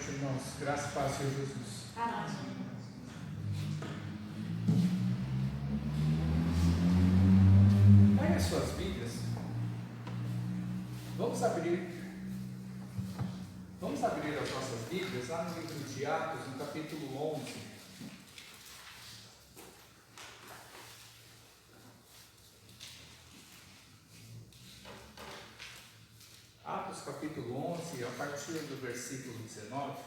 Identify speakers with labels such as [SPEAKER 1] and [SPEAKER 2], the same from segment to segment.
[SPEAKER 1] noite, irmãos. Graças e paz, Senhor Jesus.
[SPEAKER 2] Amém.
[SPEAKER 1] Pegue as suas Bíblias. Vamos abrir as nossas Bíblias lá no livro de Atos, no capítulo 11. Atos capítulo 11, a partir do versículo 19.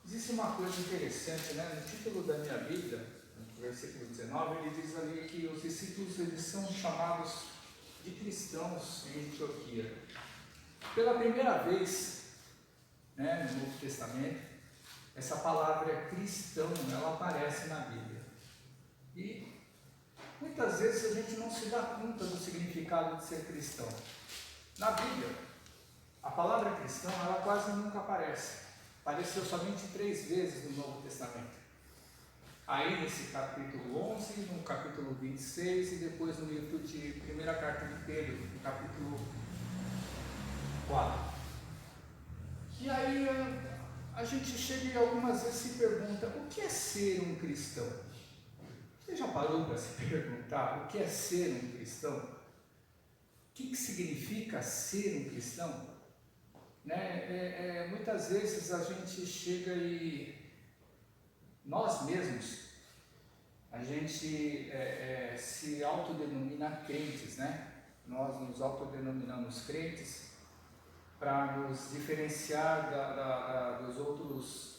[SPEAKER 1] Existe uma coisa interessante, né? No título da minha Bíblia, no versículo 19, ele diz ali que os discípulos eles são chamados de cristãos em Antioquia. Pela primeira vez, né, no Novo Testamento, essa palavra cristão, ela aparece na Bíblia. E muitas vezes a gente não se dá conta do significado de ser cristão. Na Bíblia, a palavra cristão, ela quase nunca aparece. Apareceu somente 3 vezes no Novo Testamento. Aí nesse capítulo 11, no capítulo 26 e depois no livro de primeira carta de Pedro, no capítulo 4. E aí a gente chega e algumas vezes se pergunta, o que é ser um cristão? Você já parou para se perguntar o que é ser um cristão? O que significa ser um cristão? Né? Muitas vezes a gente chega e nós mesmos, a gente se autodenomina crentes, né? Nós nos autodenominamos crentes para nos diferenciar dos outros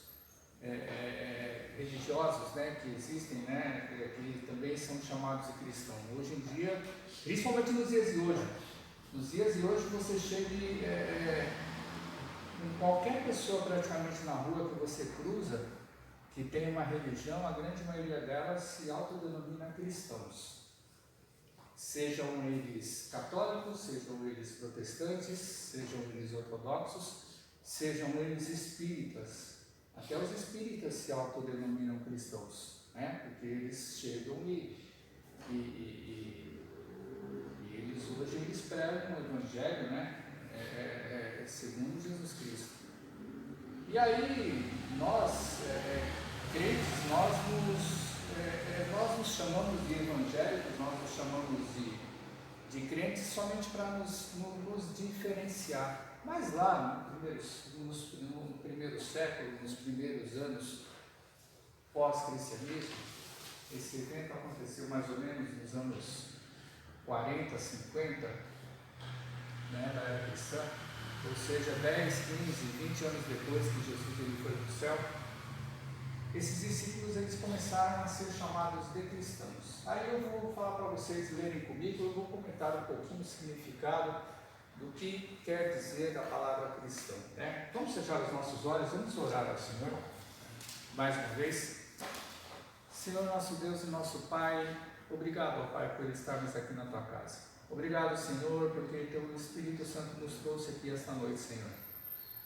[SPEAKER 1] religiosos, né, que existem, né, que também são chamados de cristãos. Hoje em dia, principalmente nos dias de hoje, você chega em qualquer pessoa praticamente na rua que você cruza, que tem uma religião, a grande maioria delas se autodenomina cristãos. Sejam eles católicos, sejam eles protestantes, sejam eles ortodoxos, sejam eles espíritas. Até os espíritas se autodenominam cristãos, né? Porque eles chegam e eles hoje eles pregam o Evangelho, né? Segundo Jesus Cristo. E aí nós, crentes, nós nos chamamos de evangélicos, nós nos chamamos de crentes somente para nos diferenciar. Mas lá, no primeiro século, nos primeiros anos pós-cristianismo, esse evento aconteceu mais ou menos nos anos 40, 50, né, da era cristã, ou seja, 10, 15, 20 anos depois que Jesus ele foi para o céu. Esses discípulos eles começaram a ser chamados de cristãos. Aí eu vou falar para vocês lerem comigo, eu vou comentar um pouquinho o significado do que quer dizer a palavra cristão, né? Vamos fechar os nossos olhos, vamos orar ao Senhor, mais uma vez. Senhor nosso Deus e nosso Pai, obrigado, ó Pai, por estarmos aqui na Tua casa. Obrigado, Senhor, porque Teu Espírito Santo nos trouxe aqui esta noite, Senhor.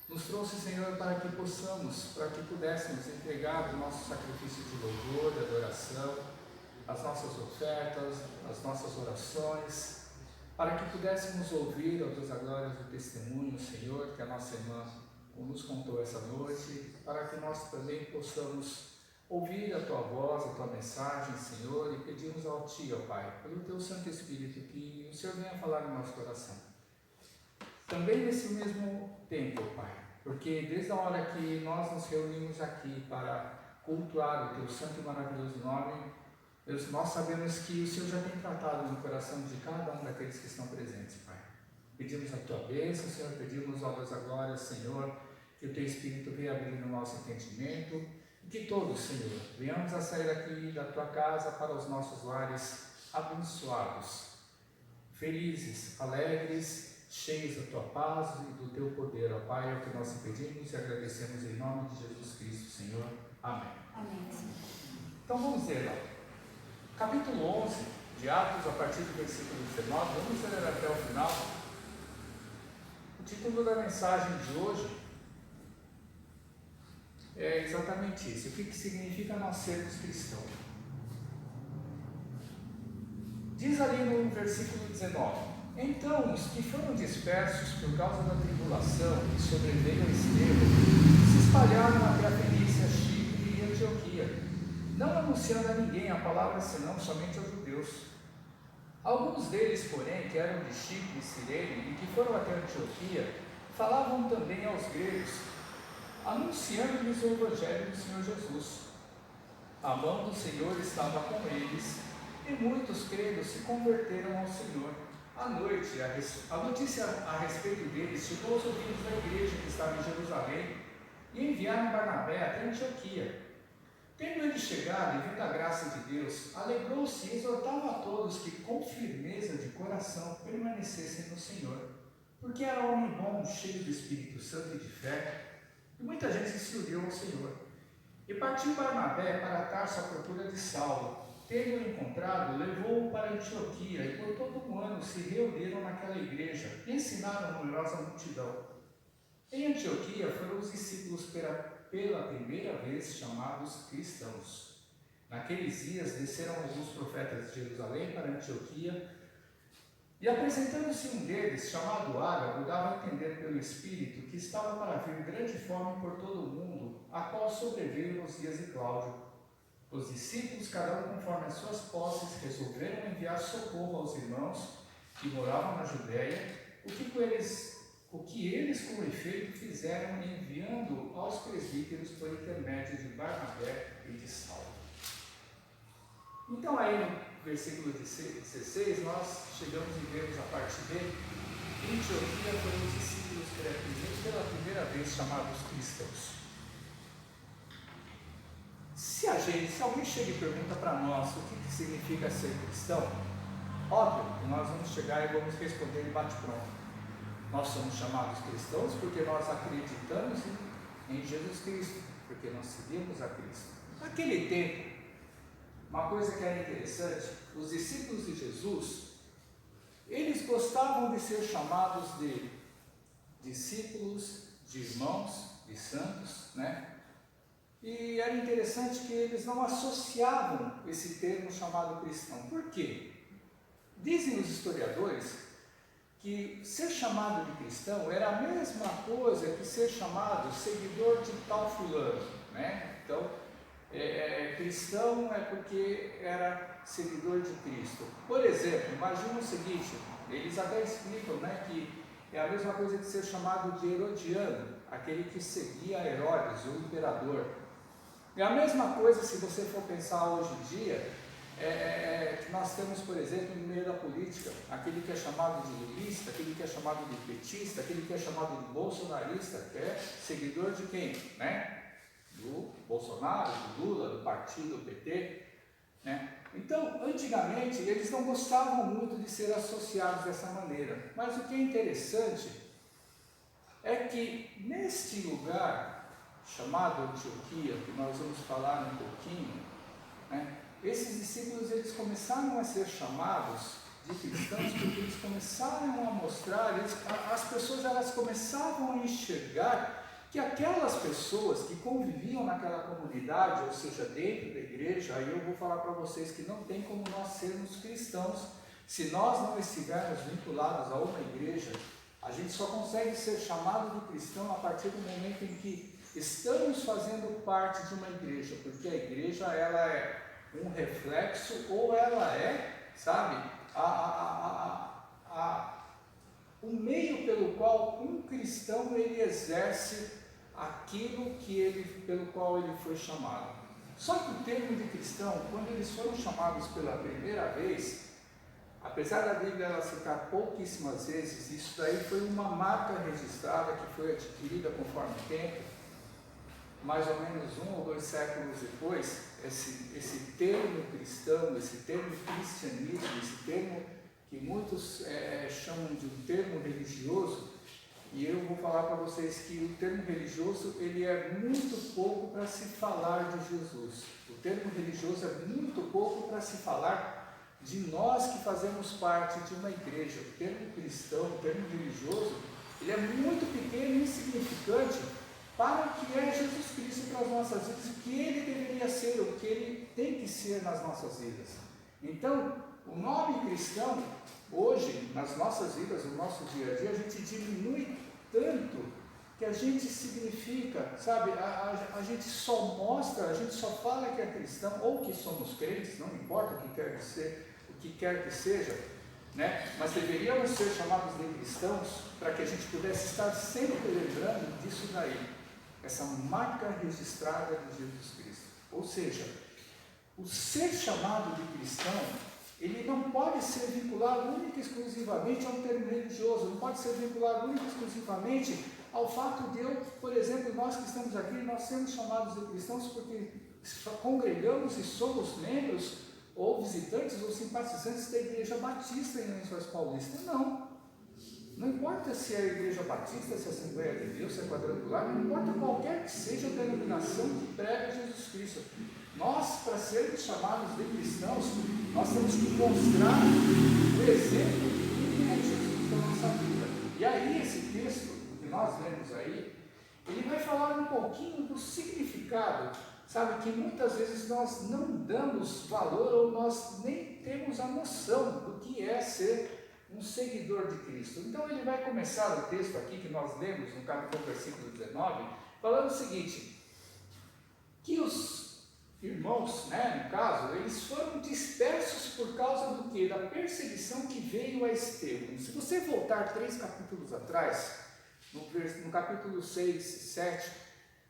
[SPEAKER 1] Nos trouxe, Senhor, para que pudéssemos entregar o nosso sacrifício de louvor, de adoração, as nossas ofertas, as nossas orações, para que pudéssemos ouvir, ó Deus da glória, o testemunho, Senhor, que a nossa irmã nos contou essa noite, para que nós também possamos ouvir a Tua voz, a Tua mensagem, Senhor, e pedimos ao Ti, ó Pai, pelo Teu Santo Espírito, que o Senhor venha falar no nosso coração. Também nesse mesmo tempo, ó Pai, porque desde a hora que nós nos reunimos aqui para cultuar o Teu santo e maravilhoso nome, Deus, nós sabemos que o Senhor já tem tratado no coração de cada um daqueles que estão presentes, Pai. Pedimos a Tua bênção, Senhor, pedimos, ó Deus da glória, Senhor, que o Teu Espírito venha abrir no nosso entendimento, e que todos, Senhor, venhamos a sair aqui da Tua casa para os nossos lares abençoados, felizes, alegres, cheios da Tua paz e do Teu poder, ó Pai, é o que nós te pedimos e agradecemos em nome de Jesus Cristo, Senhor. Amém.
[SPEAKER 2] Amém.
[SPEAKER 1] Então vamos ler lá. Capítulo 11 de Atos, a partir do versículo 19, vamos ler até o final. O título da mensagem de hoje é exatamente isso. O que significa nós sermos cristãos? Diz ali no versículo 19: Então, os que foram dispersos por causa da tribulação que sobreveio a Estevão se espalharam até a Fenícia, Chipre e Antioquia, não anunciando a ninguém a palavra senão somente aos judeus. Alguns deles, porém, que eram de Chipre e Cirene e que foram até Antioquia, falavam também aos gregos, anunciando-lhes o Evangelho do Senhor Jesus. A mão do Senhor estava com eles, e muitos crendo se converteram ao Senhor. À noite, a notícia a respeito deles chegou aos ouvidos da igreja que estava em Jerusalém, e enviaram Barnabé até Antioquia. Tendo ele chegado e vendo a graça de Deus, alegrou-se e exortava a todos que com firmeza de coração permanecessem no Senhor, porque era homem bom, cheio do Espírito Santo e de fé, e muita gente se uniu ao Senhor. E partiu Barnabé para Tarso à procura de Saulo. Tendo-o encontrado, levou-o para Antioquia, e por todo um ano se reuniram naquela igreja, e ensinaram a numerosa multidão. Em Antioquia foram os discípulos pela primeira vez chamados cristãos. Naqueles dias desceram alguns profetas de Jerusalém para Antioquia, e apresentando-se um deles, chamado Ágabo, dava a entender pelo Espírito que estava para vir grande fome por todo o mundo, a qual sobreveio nos dias de Cláudio. Os discípulos, cada um conforme as suas posses, resolveram enviar socorro aos irmãos que moravam na Judéia, o que eles com efeito fizeram, enviando aos presbíteros por intermédio de Barnabé e de Saulo. Então aí no versículo 16, nós chegamos e vemos a parte B. Em Antioquia foram os discípulos pela primeira vez chamados cristãos. Se alguém chega e pergunta para nós o que significa ser cristão, óbvio que nós vamos chegar e vamos responder de bate-pronto. Nós somos chamados cristãos porque nós acreditamos em Jesus Cristo, porque nós seguimos a Cristo. Naquele tempo, uma coisa que era interessante, os discípulos de Jesus, eles gostavam de ser chamados de discípulos, de irmãos, de santos, né? E era interessante que eles não associavam esse termo chamado cristão. Por quê? Dizem os historiadores que ser chamado de cristão era a mesma coisa que ser chamado seguidor de tal fulano, né? Então, cristão é porque era seguidor de Cristo. Por exemplo, imagina o seguinte, eles até explicam, né, que é a mesma coisa que ser chamado de herodiano, aquele que seguia Herodes, o imperador. É a mesma coisa se você for pensar hoje em dia, que nós temos, por exemplo, no meio da política, aquele que é chamado de lulista, aquele que é chamado de petista, aquele que é chamado de bolsonarista, que é seguidor de quem? Né? Do Bolsonaro, do Lula, do partido PT. Né? Então, antigamente, eles não gostavam muito de ser associados dessa maneira. Mas o que é interessante é que neste lugar chamado Antioquia, que nós vamos falar um pouquinho, né, esses discípulos eles começaram a ser chamados de cristãos porque eles começaram a mostrar, as pessoas elas começavam a enxergar que aquelas pessoas que conviviam naquela comunidade, ou seja, dentro da igreja, aí eu vou falar para vocês que não tem como nós sermos cristãos se nós não estivermos vinculados a uma igreja. A gente só consegue ser chamado de cristão a partir do momento em que estamos fazendo parte de uma igreja, porque a igreja ela é um reflexo, ou ela é, sabe, o meio pelo qual um cristão ele exerce aquilo pelo qual ele foi chamado. Só que o termo de cristão, quando eles foram chamados pela primeira vez, apesar da Bíblia ela citar pouquíssimas vezes, isso daí foi uma marca registrada que foi adquirida conforme o tempo. Mais ou menos 1 ou 2 séculos depois, esse termo cristão, esse termo cristianismo, esse termo que muitos chamam de um termo religioso, e eu vou falar para vocês que o termo religioso ele é muito pouco para se falar de Jesus. O termo religioso é muito pouco para se falar de nós que fazemos parte de uma igreja. O termo cristão, o termo religioso, ele é muito pequeno e insignificante para o que é Jesus Cristo para as nossas vidas, o que Ele deveria ser, o que Ele tem que ser nas nossas vidas. Então, o nome cristão, hoje, nas nossas vidas, no nosso dia a dia, a gente diminui tanto que a gente significa, sabe, a gente só mostra, a gente só fala que é cristão, ou que somos crentes, não importa o que quer que seja, né? Mas deveríamos ser chamados de cristãos para que a gente pudesse estar sempre lembrando disso daí, essa marca registrada de Jesus Cristo. Ou seja, o ser chamado de cristão, ele não pode ser vinculado única e exclusivamente a um termo religioso, não pode ser vinculado única e exclusivamente ao fato de eu, por exemplo, nós que estamos aqui, nós somos chamados de cristãos porque congregamos e somos membros ou visitantes ou simpatizantes da Igreja Batista em Lençóis Paulista. Não importa se é a Igreja Batista, se é a Assembleia de Deus, se é quadrangular, não importa qualquer que seja a denominação que prega Jesus Cristo. Nós, para sermos chamados de cristãos, nós temos que mostrar o exemplo de quem é Jesus na nossa vida. E aí, esse texto que nós lemos aí, ele vai falar um pouquinho do significado, sabe, que muitas vezes nós não damos valor ou nós nem temos a noção do que é ser um seguidor de Cristo. Então ele vai começar o texto aqui que nós lemos no capítulo versículo 19, falando o seguinte, que os irmãos, né, no caso, eles foram dispersos por causa do quê? Da perseguição que veio a Estevão. Se você voltar 3 capítulos atrás, no capítulo 6, 7,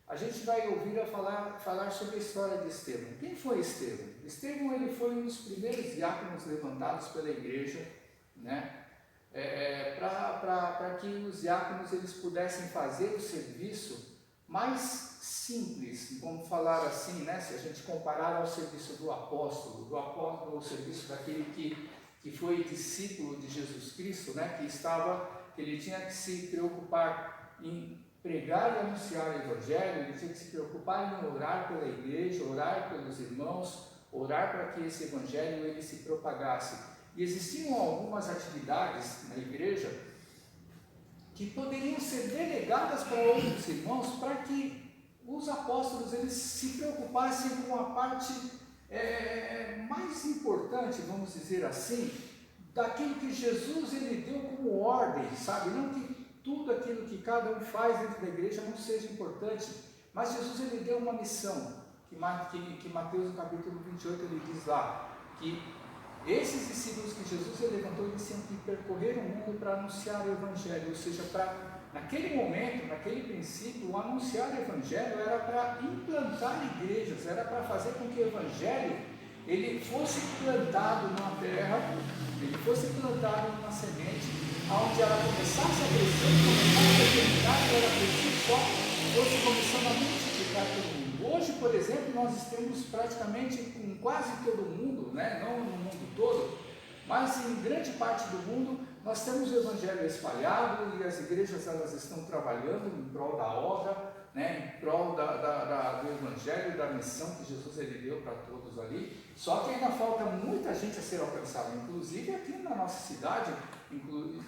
[SPEAKER 1] a gente vai ouvir falar sobre a história de Estevão. Quem foi Estevão? Estevão, ele foi um dos primeiros diáconos levantados pela igreja, né, para que os diáconos eles pudessem fazer o serviço mais simples, vamos falar assim, né, se a gente comparar ao serviço do apóstolo, o serviço daquele que foi discípulo de Jesus Cristo, né, que ele tinha que se preocupar em pregar e anunciar o Evangelho, ele tinha que se preocupar em orar pela igreja, orar pelos irmãos, orar para que esse Evangelho ele se propagasse. E existiam algumas atividades na igreja que poderiam ser delegadas para outros irmãos para que os apóstolos eles se preocupassem com a parte mais importante, vamos dizer assim, daquilo que Jesus ele deu como ordem, sabe? Não que tudo aquilo que cada um faz dentro da igreja não seja importante, mas Jesus ele deu uma missão, que Mateus no capítulo 28 ele diz lá, que esses discípulos que Jesus levantou, eles tinham que percorrer o mundo para anunciar o Evangelho, ou seja, naquele momento, naquele princípio, o anunciar o Evangelho era para implantar igrejas, era para fazer com que o Evangelho ele fosse plantado numa terra, ele fosse plantado numa semente, onde ela começasse a crescer, começasse a germinar, ela por si só fosse começando a multiplicar todo mundo. Hoje, por exemplo, nós estamos praticamente com quase todo mundo, né? Não no mundo todo, mas em grande parte do mundo, nós temos o Evangelho espalhado e as igrejas elas estão trabalhando em prol da obra, né? Em prol do Evangelho, da missão que Jesus ele deu para todos ali. Só que ainda falta muita gente a ser alcançada, inclusive aqui na nossa cidade,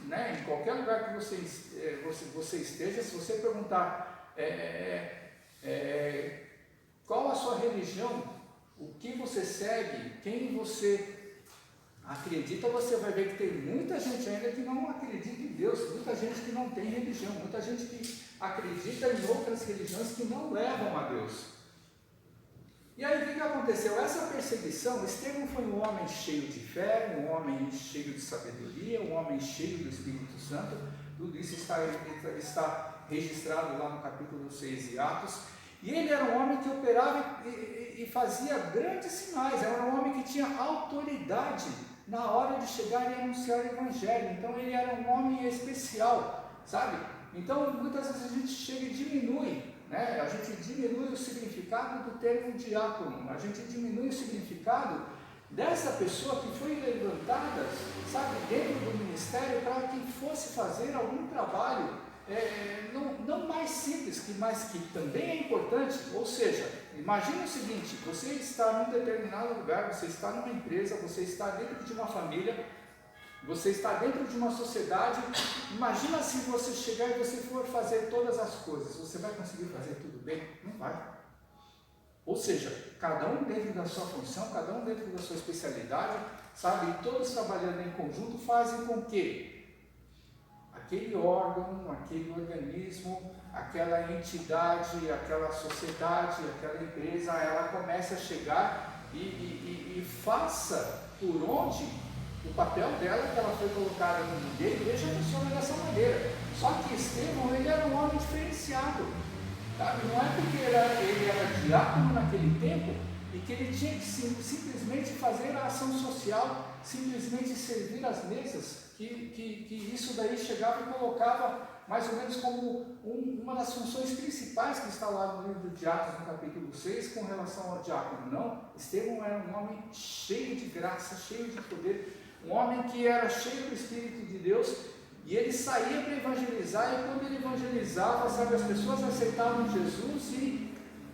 [SPEAKER 1] né? Em qualquer lugar que você esteja, se você perguntar qual a sua religião, o que você segue, quem você acredita, você vai ver que tem muita gente ainda que não acredita em Deus, muita gente que não tem religião, muita gente que acredita em outras religiões que não levam a Deus. E aí o que aconteceu? Essa perseguição, Estevão foi um homem cheio de fé, um homem cheio de sabedoria, um homem cheio do Espírito Santo, tudo isso está registrado lá no capítulo 6 de Atos. E ele era um homem que operava e fazia grandes sinais, era um homem que tinha autoridade na hora de chegar e anunciar o Evangelho. Então ele era um homem especial, sabe? Então muitas vezes a gente chega e diminui, né? A gente diminui o significado do termo diácono, a gente diminui o significado dessa pessoa que foi levantada, sabe, dentro do ministério para que fosse fazer algum trabalho não mais simples, mas que também é importante. Ou seja, imagine o seguinte, você está num determinado lugar, você está numa empresa, você está dentro de uma família, você está dentro de uma sociedade. Imagina se você chegar e você for fazer todas as coisas, você vai conseguir fazer tudo bem? Não vai. Ou seja, cada um dentro da sua função, cada um dentro da sua especialidade, sabe? E todos trabalhando em conjunto fazem com que aquele órgão, aquele organismo, aquela entidade, aquela sociedade, aquela empresa, ela comece a chegar e faça por onde o papel dela, que ela foi colocada no mundo. E a igreja funciona dessa maneira. Só que Estevão, ele era um homem diferenciado, sabe? Não é porque ele era diácono naquele tempo e que ele tinha que simplesmente fazer a ação social, simplesmente servir as mesas, que isso daí chegava e colocava mais ou menos como uma das funções principais que está lá no livro de Atos, no capítulo 6, com relação ao diácono. Não, Estevão era um homem cheio de graça, cheio de poder, um homem que era cheio do Espírito de Deus, e ele saía para evangelizar, e quando ele evangelizava, sabe, as pessoas aceitavam Jesus,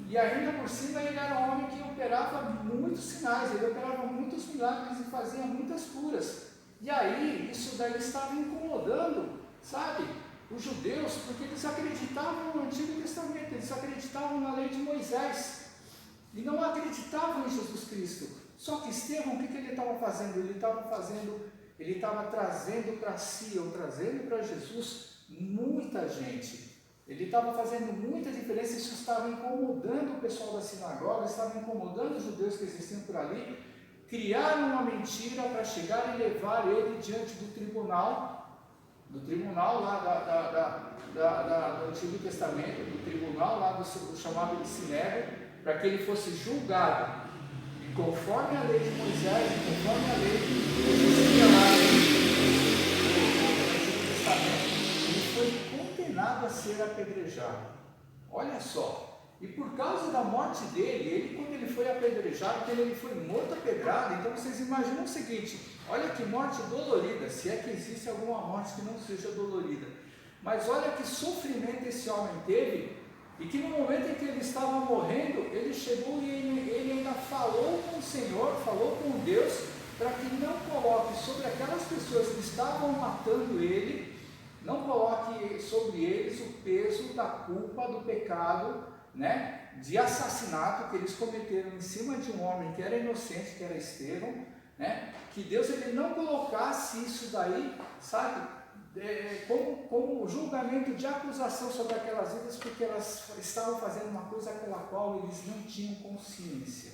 [SPEAKER 1] e ainda por cima ele era um homem que operava muitos sinais, ele operava muitos milagres e fazia muitas curas. E aí, isso daí estava incomodando, sabe, os judeus, porque eles acreditavam no Antigo Testamento, eles acreditavam na lei de Moisés, e não acreditavam em Jesus Cristo. Só que Estevão, o que ele estava fazendo? Ele estava trazendo para si, ou trazendo para Jesus, muita gente. Ele estava fazendo muita diferença, isso estava incomodando o pessoal da sinagoga, estava incomodando os judeus que existiam por ali. Criaram uma mentira para chegar e levar ele diante do tribunal lá do Antigo Testamento, do tribunal lá do chamado de Sinédrio, para que ele fosse julgado. E conforme a lei de Moisés, conforme a lei que existia lá no Antigo Testamento, ele foi condenado a ser apedrejado. Olha só. E por causa da morte dele, quando ele foi apedrejado, quando ele foi morto a pedrada, então vocês imaginam o seguinte, olha que morte dolorida, se é que existe alguma morte que não seja dolorida, mas olha que sofrimento esse homem teve, e que no momento em que ele estava morrendo, ele chegou e ele ainda falou com o Senhor, falou com Deus, para que não coloque sobre aquelas pessoas que estavam matando ele, não coloque sobre eles o peso da culpa, do pecado, né, de assassinato que eles cometeram em cima de um homem que era inocente, que era Estevão, né, que Deus ele não colocasse isso daí, sabe, como julgamento de acusação sobre aquelas vidas, porque elas estavam fazendo uma coisa pela qual eles não tinham consciência.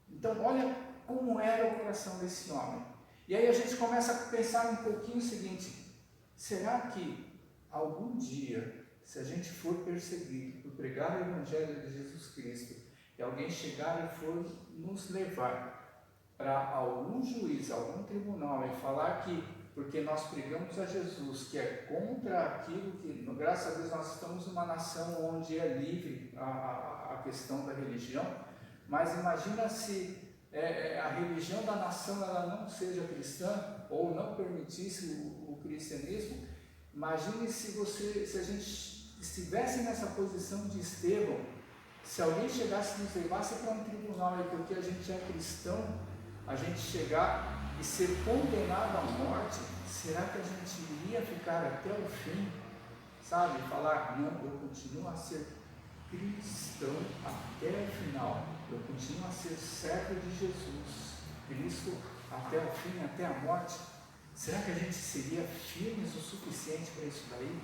[SPEAKER 1] Então olha como era o coração desse homem. E aí a gente começa a pensar um pouquinho o seguinte: será que algum dia, se a gente for perseguido por pregar o Evangelho de Jesus Cristo, e alguém chegar e for nos levar para algum juiz, algum tribunal, e falar que, porque nós pregamos a Jesus, que é contra aquilo que, graças a Deus, nós estamos numa nação onde é livre a questão da religião, mas imagina se a religião da nação ela não seja cristã, ou não permitisse o cristianismo. Imagine se a gente estivesse nessa posição de Estevão, se alguém chegasse e nos levasse para um tribunal, e porque a gente é cristão, a gente chegar e ser condenado à morte, será que a gente iria ficar até o fim, sabe? Falar, não, eu continuo a ser cristão até o final, eu continuo a ser servo de Jesus, Cristo até o fim, até a morte. Será que a gente seria firmes o suficiente para isso daí?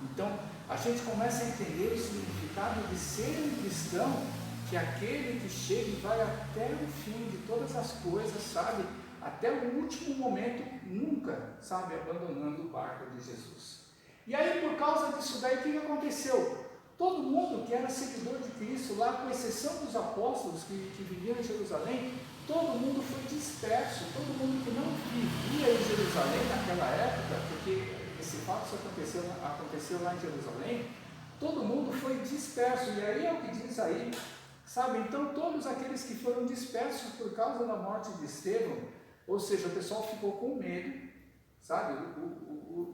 [SPEAKER 1] Então, a gente começa a entender o significado de ser um cristão, que é aquele que chega e vai até o fim de todas as coisas, sabe? Até o último momento, nunca, sabe, abandonando o barco de Jesus. E aí, por causa disso daí, o que aconteceu? Todo mundo que era seguidor de Cristo, lá com exceção dos apóstolos que viviam em Jerusalém, todo mundo foi disperso, todo mundo que não vivia em Jerusalém naquela época, porque esse fato aconteceu lá em Jerusalém, todo mundo foi disperso, e aí é o que diz aí, sabe? Então todos aqueles que foram dispersos por causa da morte de Estevão, ou seja, o pessoal ficou com medo, sabe?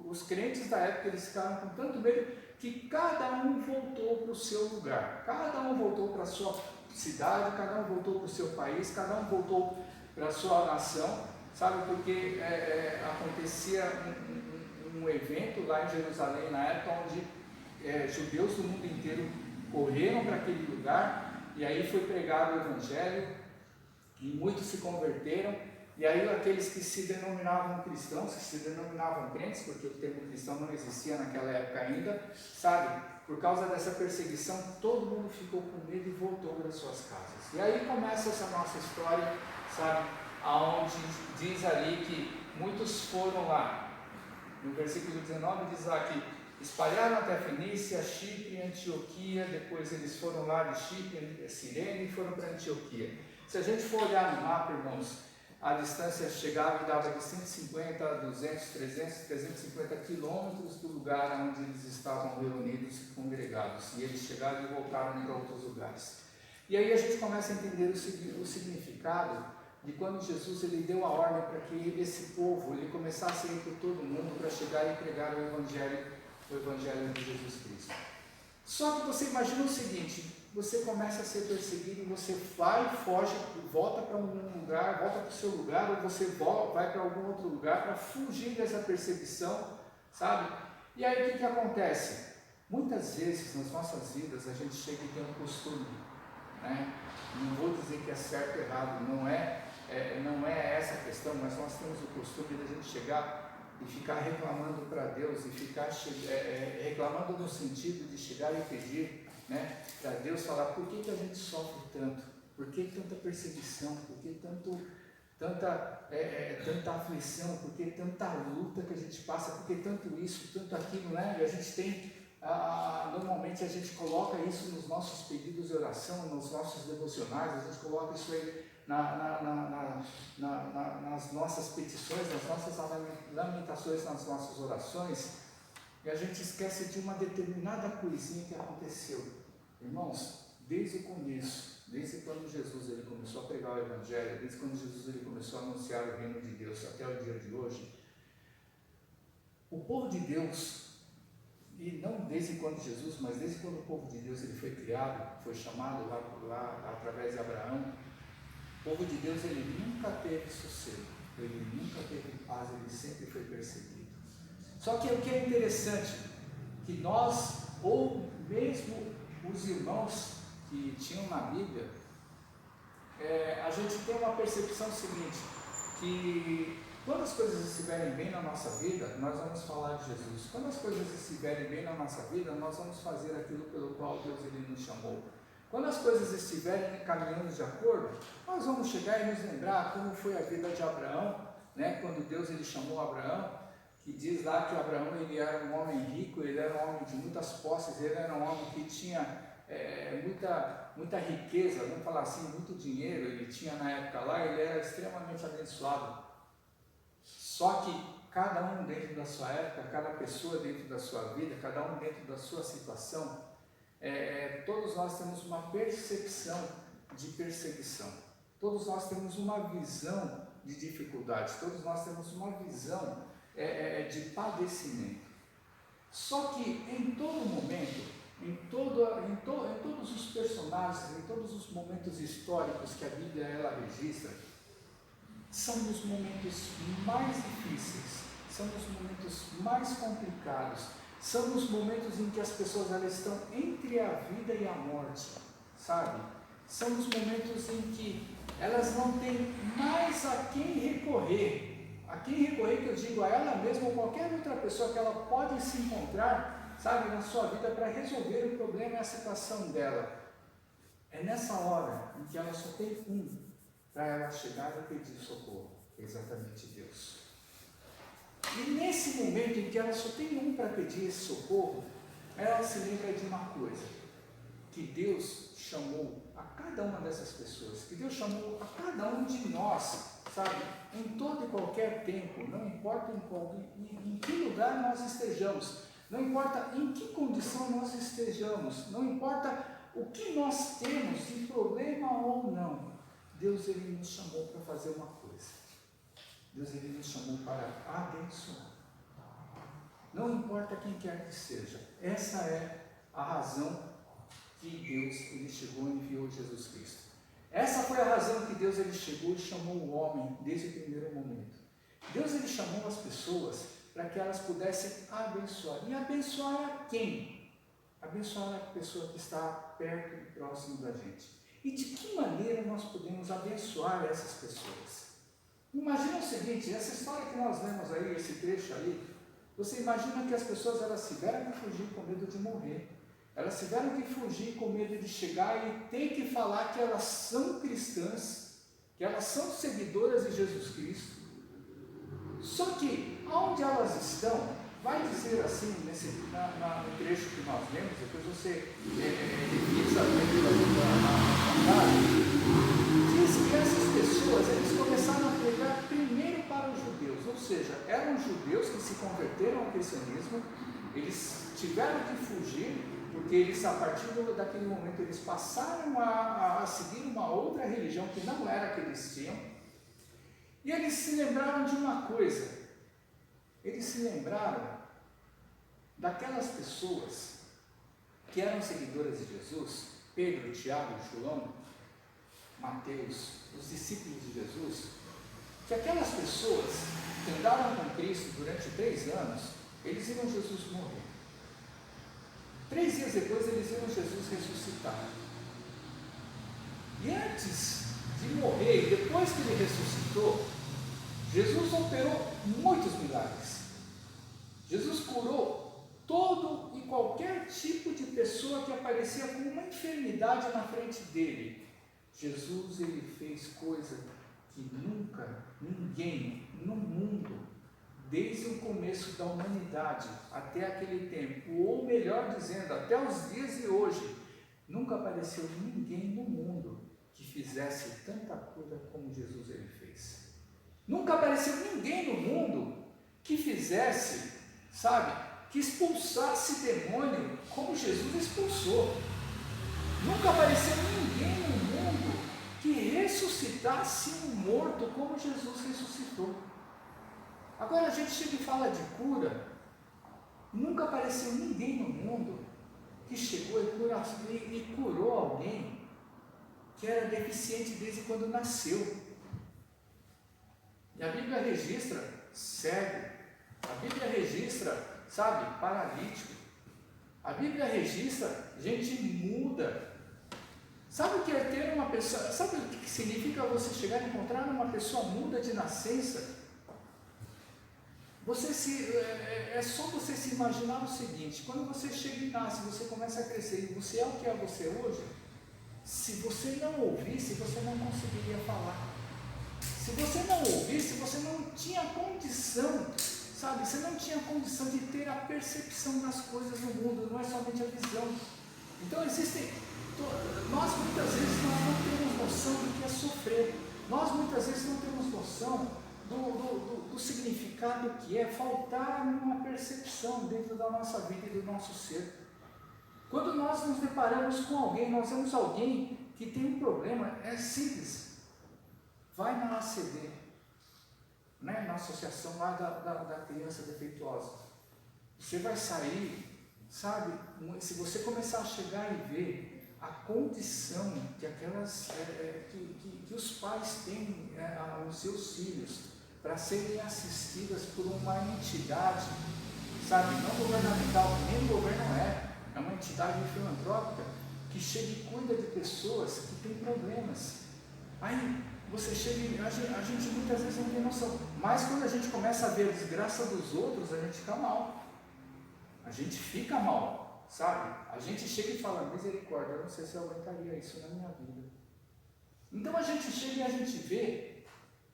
[SPEAKER 1] Os crentes da época, eles ficaram com tanto medo, que cada um voltou para o seu lugar, cada um voltou para a sua cidade, cada um voltou para o seu país, cada um voltou para a sua nação, sabe? Porque acontecia um evento lá em Jerusalém na época onde judeus do mundo inteiro correram para aquele lugar, E aí foi pregado o Evangelho, e muitos se converteram, e aí aqueles que se denominavam cristãos, que se denominavam crentes, porque o termo cristão não existia naquela época ainda, sabe, por causa dessa perseguição, todo mundo ficou com medo e voltou para suas casas. E aí começa essa nossa história, sabe, aonde diz ali que muitos foram lá, no versículo 19 diz lá que espalharam até Fenícia, Chipre, Antioquia, depois eles foram lá de Chipre, Cirene e foram para Antioquia. Se a gente for olhar no mapa, irmãos, a distância chegava e dava de 150 a 200, 300, 350 quilômetros do lugar onde eles estavam reunidos e congregados. E eles chegaram e voltaram para outros lugares. E aí a gente começa a entender o significado de quando Jesus ele deu a ordem para que esse povo ele começasse a ir por todo mundo para chegar e pregar o Evangelho de Jesus Cristo. Só que você imagina o seguinte, você começa a ser perseguido e você vai, foge, volta para um lugar, volta para o seu lugar, ou você vai para algum outro lugar para fugir dessa perseguição, sabe? E aí o que acontece? Muitas vezes nas nossas vidas a gente chega e tem um costume, né? Não vou dizer que é certo ou errado, não é essa a questão, mas nós temos o costume de a gente chegar e ficar reclamando para Deus, e ficar reclamando no sentido de chegar e pedir, né, para Deus, falar por que a gente sofre tanto, por que tanta perseguição, por que tanta aflição, por que tanta luta que a gente passa, por que tanto isso, tanto aquilo, né? E a gente tem, normalmente a gente coloca isso nos nossos pedidos de oração, nos nossos devocionais, a gente coloca isso aí nas nossas petições, nas nossas lamentações, nas nossas orações, e a gente esquece de uma determinada coisinha que aconteceu. Irmãos, desde o começo, desde quando Jesus ele começou a pregar o Evangelho, desde quando Jesus ele começou a anunciar o reino de Deus até o dia de hoje, o povo de Deus, e não desde quando Jesus, mas desde quando o povo de Deus ele foi criado, foi chamado lá através de Abraão, o povo de Deus ele nunca teve sossego, ele nunca teve paz, ele sempre foi perseguido. Só que o que é interessante, que nós, ou mesmo os irmãos que tinham na Bíblia, a gente tem uma percepção seguinte, que quando as coisas estiverem bem na nossa vida, nós vamos falar de Jesus. Quando as coisas estiverem bem na nossa vida, nós vamos fazer aquilo pelo qual Deus ele nos chamou. Quando as coisas estiverem caminhando de acordo, nós vamos chegar e nos lembrar como foi a vida de Abraão, né? Quando Deus ele chamou Abraão, que diz lá que Abraão ele era um homem rico, ele era um homem de muitas posses, ele era um homem que tinha muita riqueza, vamos falar assim, muito dinheiro, ele tinha na época lá, ele era extremamente abençoado. Só que cada um dentro da sua época, cada pessoa dentro da sua vida, cada um dentro da sua situação, todos nós temos uma percepção de perseguição, todos nós temos uma visão de dificuldade, todos nós temos uma visão de padecimento. Só que em todo momento, em todos os personagens, em todos os momentos históricos que a Bíblia ela registra, são os momentos mais difíceis, são os momentos mais complicados, são os momentos em que as pessoas elas estão entre a vida e a morte, sabe? São os momentos em que elas não têm mais a quem recorrer. A quem recorrer, que eu digo a ela mesma ou qualquer outra pessoa que ela pode se encontrar, sabe, na sua vida para resolver o problema e a situação dela. É nessa hora em que ela só tem para ela chegar e pedir socorro, exatamente Deus. E nesse momento em que ela só tem para pedir esse socorro, ela se lembra de uma coisa, que Deus chamou a cada uma dessas pessoas, que Deus chamou a cada um de nós, sabe, em todo e qualquer tempo, não importa em que lugar nós estejamos, não importa em que condição nós estejamos, não importa o que nós temos de problema ou não, Deus ele nos chamou para fazer uma coisa. Deus ele nos chamou para abençoar. Não importa quem quer que seja. Essa é a razão que Deus ele chegou e enviou Jesus Cristo. Essa foi a razão que Deus ele chegou e chamou o homem desde o primeiro momento. Deus ele chamou as pessoas para que elas pudessem abençoar. E abençoar a quem? Abençoar a pessoa que está perto e próximo da gente. E de que maneira nós podemos abençoar essas pessoas? Imagina o seguinte, essa história que nós lemos aí, esse trecho aí, você imagina que as pessoas elas tiveram que fugir com medo de morrer. Elas tiveram que fugir com medo de chegar e ter que falar que elas são cristãs, que elas são seguidoras de Jesus Cristo. Só que, onde elas estão, vai dizer assim, no trecho que nós lemos, depois você revisa diz que essas pessoas, eles começaram a pregar primeiro para os judeus, ou seja, eram judeus que se converteram ao cristianismo, eles tiveram que fugir, porque eles, a partir daquele momento, eles passaram a seguir uma outra religião que não era a que eles tinham, e eles se lembraram de uma coisa, eles se lembraram daquelas pessoas que eram seguidoras de Jesus, Pedro, Tiago, João, Mateus, os discípulos de Jesus, que aquelas pessoas que andaram com Cristo durante 3 anos, eles viram Jesus morrer. 3 dias depois eles viram Jesus ressuscitar. E antes de morrer, e depois que ele ressuscitou, Jesus operou muitos milagres. Jesus curou todo e qualquer tipo de pessoa que aparecia com uma enfermidade na frente dele. Jesus, ele fez coisa que nunca ninguém no mundo, desde o começo da humanidade até aquele tempo, ou melhor dizendo, até os dias de hoje, nunca apareceu ninguém no mundo que fizesse tanta coisa como Jesus ele fez. Nunca apareceu ninguém no mundo que fizesse, que expulsasse demônio como Jesus expulsou. Nunca apareceu ninguém no mundo que ressuscitasse um morto como Jesus ressuscitou. Agora a gente chega e fala de cura. Nunca apareceu ninguém no mundo que chegou e curou alguém que era deficiente desde quando nasceu. E a Bíblia registra cego, a Bíblia registra, paralítico, a Bíblia registra gente muda. Sabe o que é ter uma pessoa, sabe o que significa você chegar e encontrar uma pessoa muda de nascença? É só você se imaginar o seguinte: quando você chega e nasce, você começa a crescer e você é o que é você hoje. Se você não ouvisse, você não conseguiria falar. Se você não ouvisse, você não tinha condição, você não tinha condição de ter a percepção das coisas no mundo, não é somente a visão. Então nós muitas vezes não temos noção do que é sofrer, nós muitas vezes não temos noção do significado que é faltar uma percepção dentro da nossa vida e do nosso ser. Quando nós nos deparamos com alguém, nós vemos alguém que tem um problema, é simples, vai na ACD, na associação lá da criança defeituosa, você vai sair, se você começar a chegar e ver a condição que que os pais têm aos seus filhos, para serem assistidas por uma entidade, não governamental, que nem o governo é uma entidade filantrópica, que chega e cuida de pessoas que têm problemas. Aí você chega e a gente muitas vezes não tem noção, mas quando a gente começa a ver a desgraça dos outros, a gente fica mal, a gente chega e fala: misericórdia, eu não sei se eu aguentaria isso na minha vida. Então a gente chega e a gente vê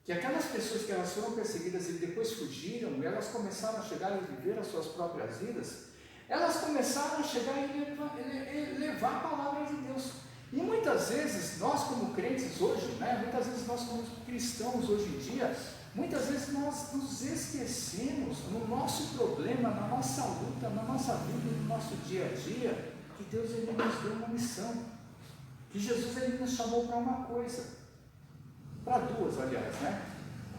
[SPEAKER 1] que aquelas pessoas que elas foram perseguidas e depois fugiram, e elas começaram a chegar e viver as suas próprias vidas, elas começaram a chegar e levar a palavra de Deus. E muitas vezes nós como crentes hoje, muitas vezes nós como cristãos hoje em dia, muitas vezes nós nos esquecemos no nosso problema, na nossa luta, na nossa vida, no nosso dia a dia, que Deus ele nos deu uma missão, que Jesus ele nos chamou para uma coisa, para 2 aliás,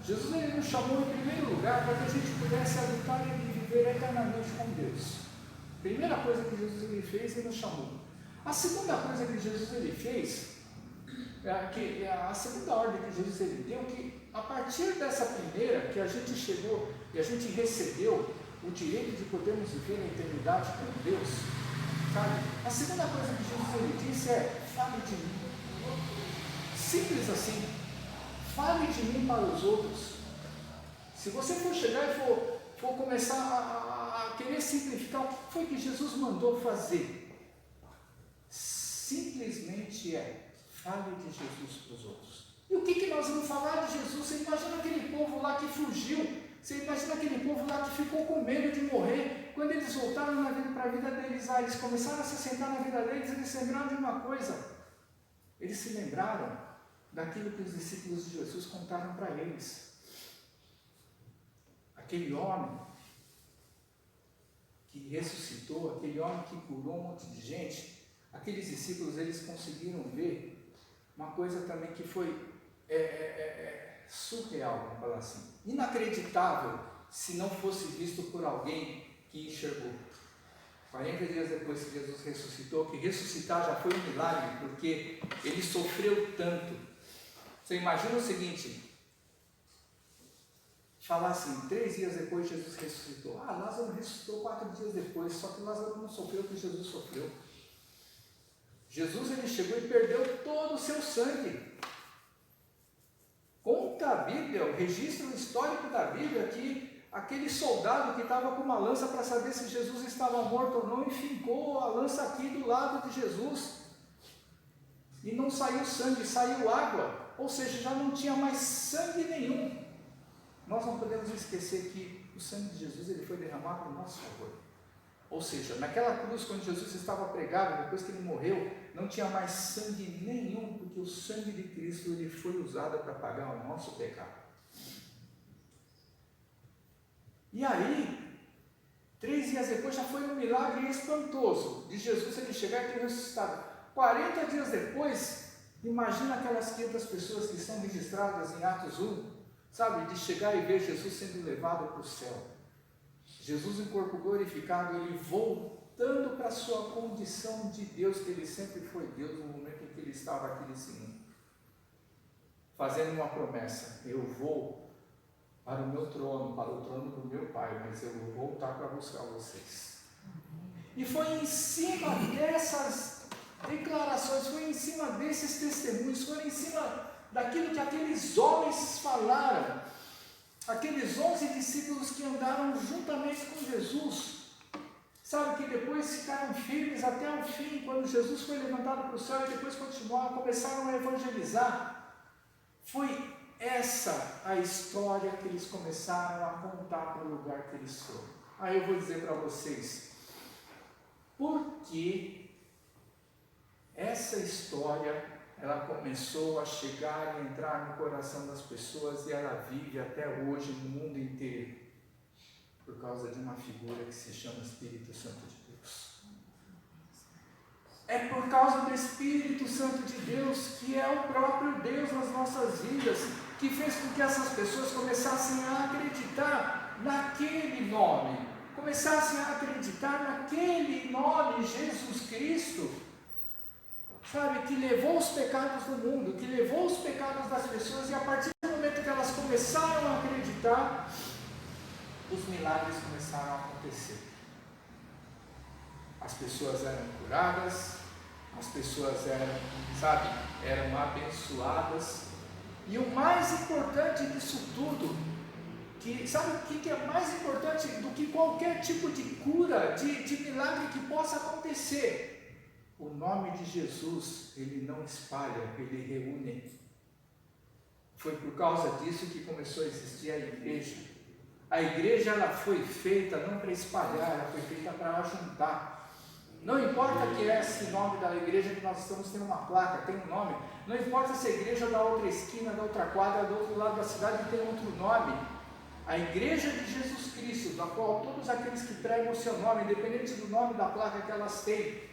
[SPEAKER 1] Jesus ele nos chamou em primeiro lugar para que a gente pudesse habitar e viver eternamente com Deus. Primeira coisa que Jesus ele fez, ele nos chamou. A segunda coisa que Jesus ele fez, a segunda ordem que Jesus ele deu, que a partir dessa primeira, que a gente chegou e a gente recebeu o direito de podermos viver a eternidade com Deus, a segunda coisa que Jesus ele disse é: fale de mim. Simples assim. Fale de mim para os outros. Se você for chegar e for começar a querer simplificar, o que foi que Jesus mandou fazer? Simplesmente fale de Jesus para os outros. E o que nós vamos falar de Jesus? Você imagina aquele povo lá que fugiu, você imagina aquele povo lá que ficou com medo de morrer. Quando eles voltaram para a vida deles, eles começaram a se sentar na vida deles, eles se lembraram de uma coisa. Eles se lembraram daquilo que os discípulos de Jesus contaram para eles. Aquele homem que ressuscitou, aquele homem que curou um monte de gente, aqueles discípulos, eles conseguiram ver uma coisa também que foi surreal, vamos falar assim, inacreditável, se não fosse visto por alguém que enxergou. 40 dias depois que Jesus ressuscitou, que ressuscitar já foi um milagre, porque ele sofreu tanto. Você imagina o seguinte, falar assim, 3 dias depois Jesus ressuscitou. Lázaro ressuscitou 4 dias depois, só que Lázaro não sofreu o que Jesus sofreu. Jesus, ele chegou e perdeu todo o seu sangue. Conta a Bíblia, o registro histórico da Bíblia, que aquele soldado que estava com uma lança para saber se Jesus estava morto ou não, enfincou a lança aqui do lado de Jesus. E não saiu sangue, saiu água. Ou seja, já não tinha mais sangue nenhum. Nós não podemos esquecer que o sangue de Jesus, ele foi derramado em nosso favor. Ou seja, naquela cruz, quando Jesus estava pregado, depois que ele morreu, não tinha mais sangue nenhum, porque o sangue de Cristo, ele foi usado para pagar o nosso pecado. E aí, 3 dias depois, já foi um milagre espantoso de Jesus ele chegar e ter ressuscitado. 40 dias depois, imagina aquelas 500 pessoas que estão registradas em Atos 1, sabe, de chegar e ver Jesus sendo levado para o céu. Jesus em corpo glorificado, ele voltando para a sua condição de Deus, que ele sempre foi Deus no momento em que ele estava aqui nesse mundo, fazendo uma promessa: eu vou para o meu trono, para o trono do meu Pai, mas eu vou voltar para buscar vocês. E foi em cima dessas declarações, foi em cima desses testemunhos, foi em cima daquilo que aqueles homens falaram, aqueles 11 discípulos que andaram juntamente com Jesus, sabe, que depois ficaram firmes até o fim, quando Jesus foi levantado para o céu e depois começaram a evangelizar. Foi essa a história que eles começaram a contar para o lugar que eles foram. Aí eu vou dizer para vocês, porque essa história, ela começou a chegar e entrar no coração das pessoas e ela vive até hoje no mundo inteiro, por causa de uma figura que se chama Espírito Santo de Deus. É por causa do Espírito Santo de Deus, que é o próprio Deus nas nossas vidas, que fez com que essas pessoas começassem a acreditar naquele nome, começassem a acreditar naquele nome, Jesus Cristo, sabe, que levou os pecados do mundo, que levou os pecados das pessoas, e a partir do momento que elas começaram a acreditar, os milagres começaram a acontecer. As pessoas eram curadas, as pessoas eram abençoadas, e o mais importante disso tudo, sabe o que é mais importante do que qualquer tipo de cura, de milagre que possa acontecer? O nome de Jesus, ele não espalha, ele reúne. Foi por causa disso que começou a existir a igreja. A igreja, ela foi feita não para espalhar, ela foi feita para ajuntar. Não importa que é esse nome da igreja que nós estamos, tem uma placa, tem um nome. Não importa se a igreja da outra esquina, da outra quadra, do outro lado da cidade tem outro nome. A igreja de Jesus Cristo, da qual todos aqueles que pregam o seu nome, independente do nome da placa que elas têm,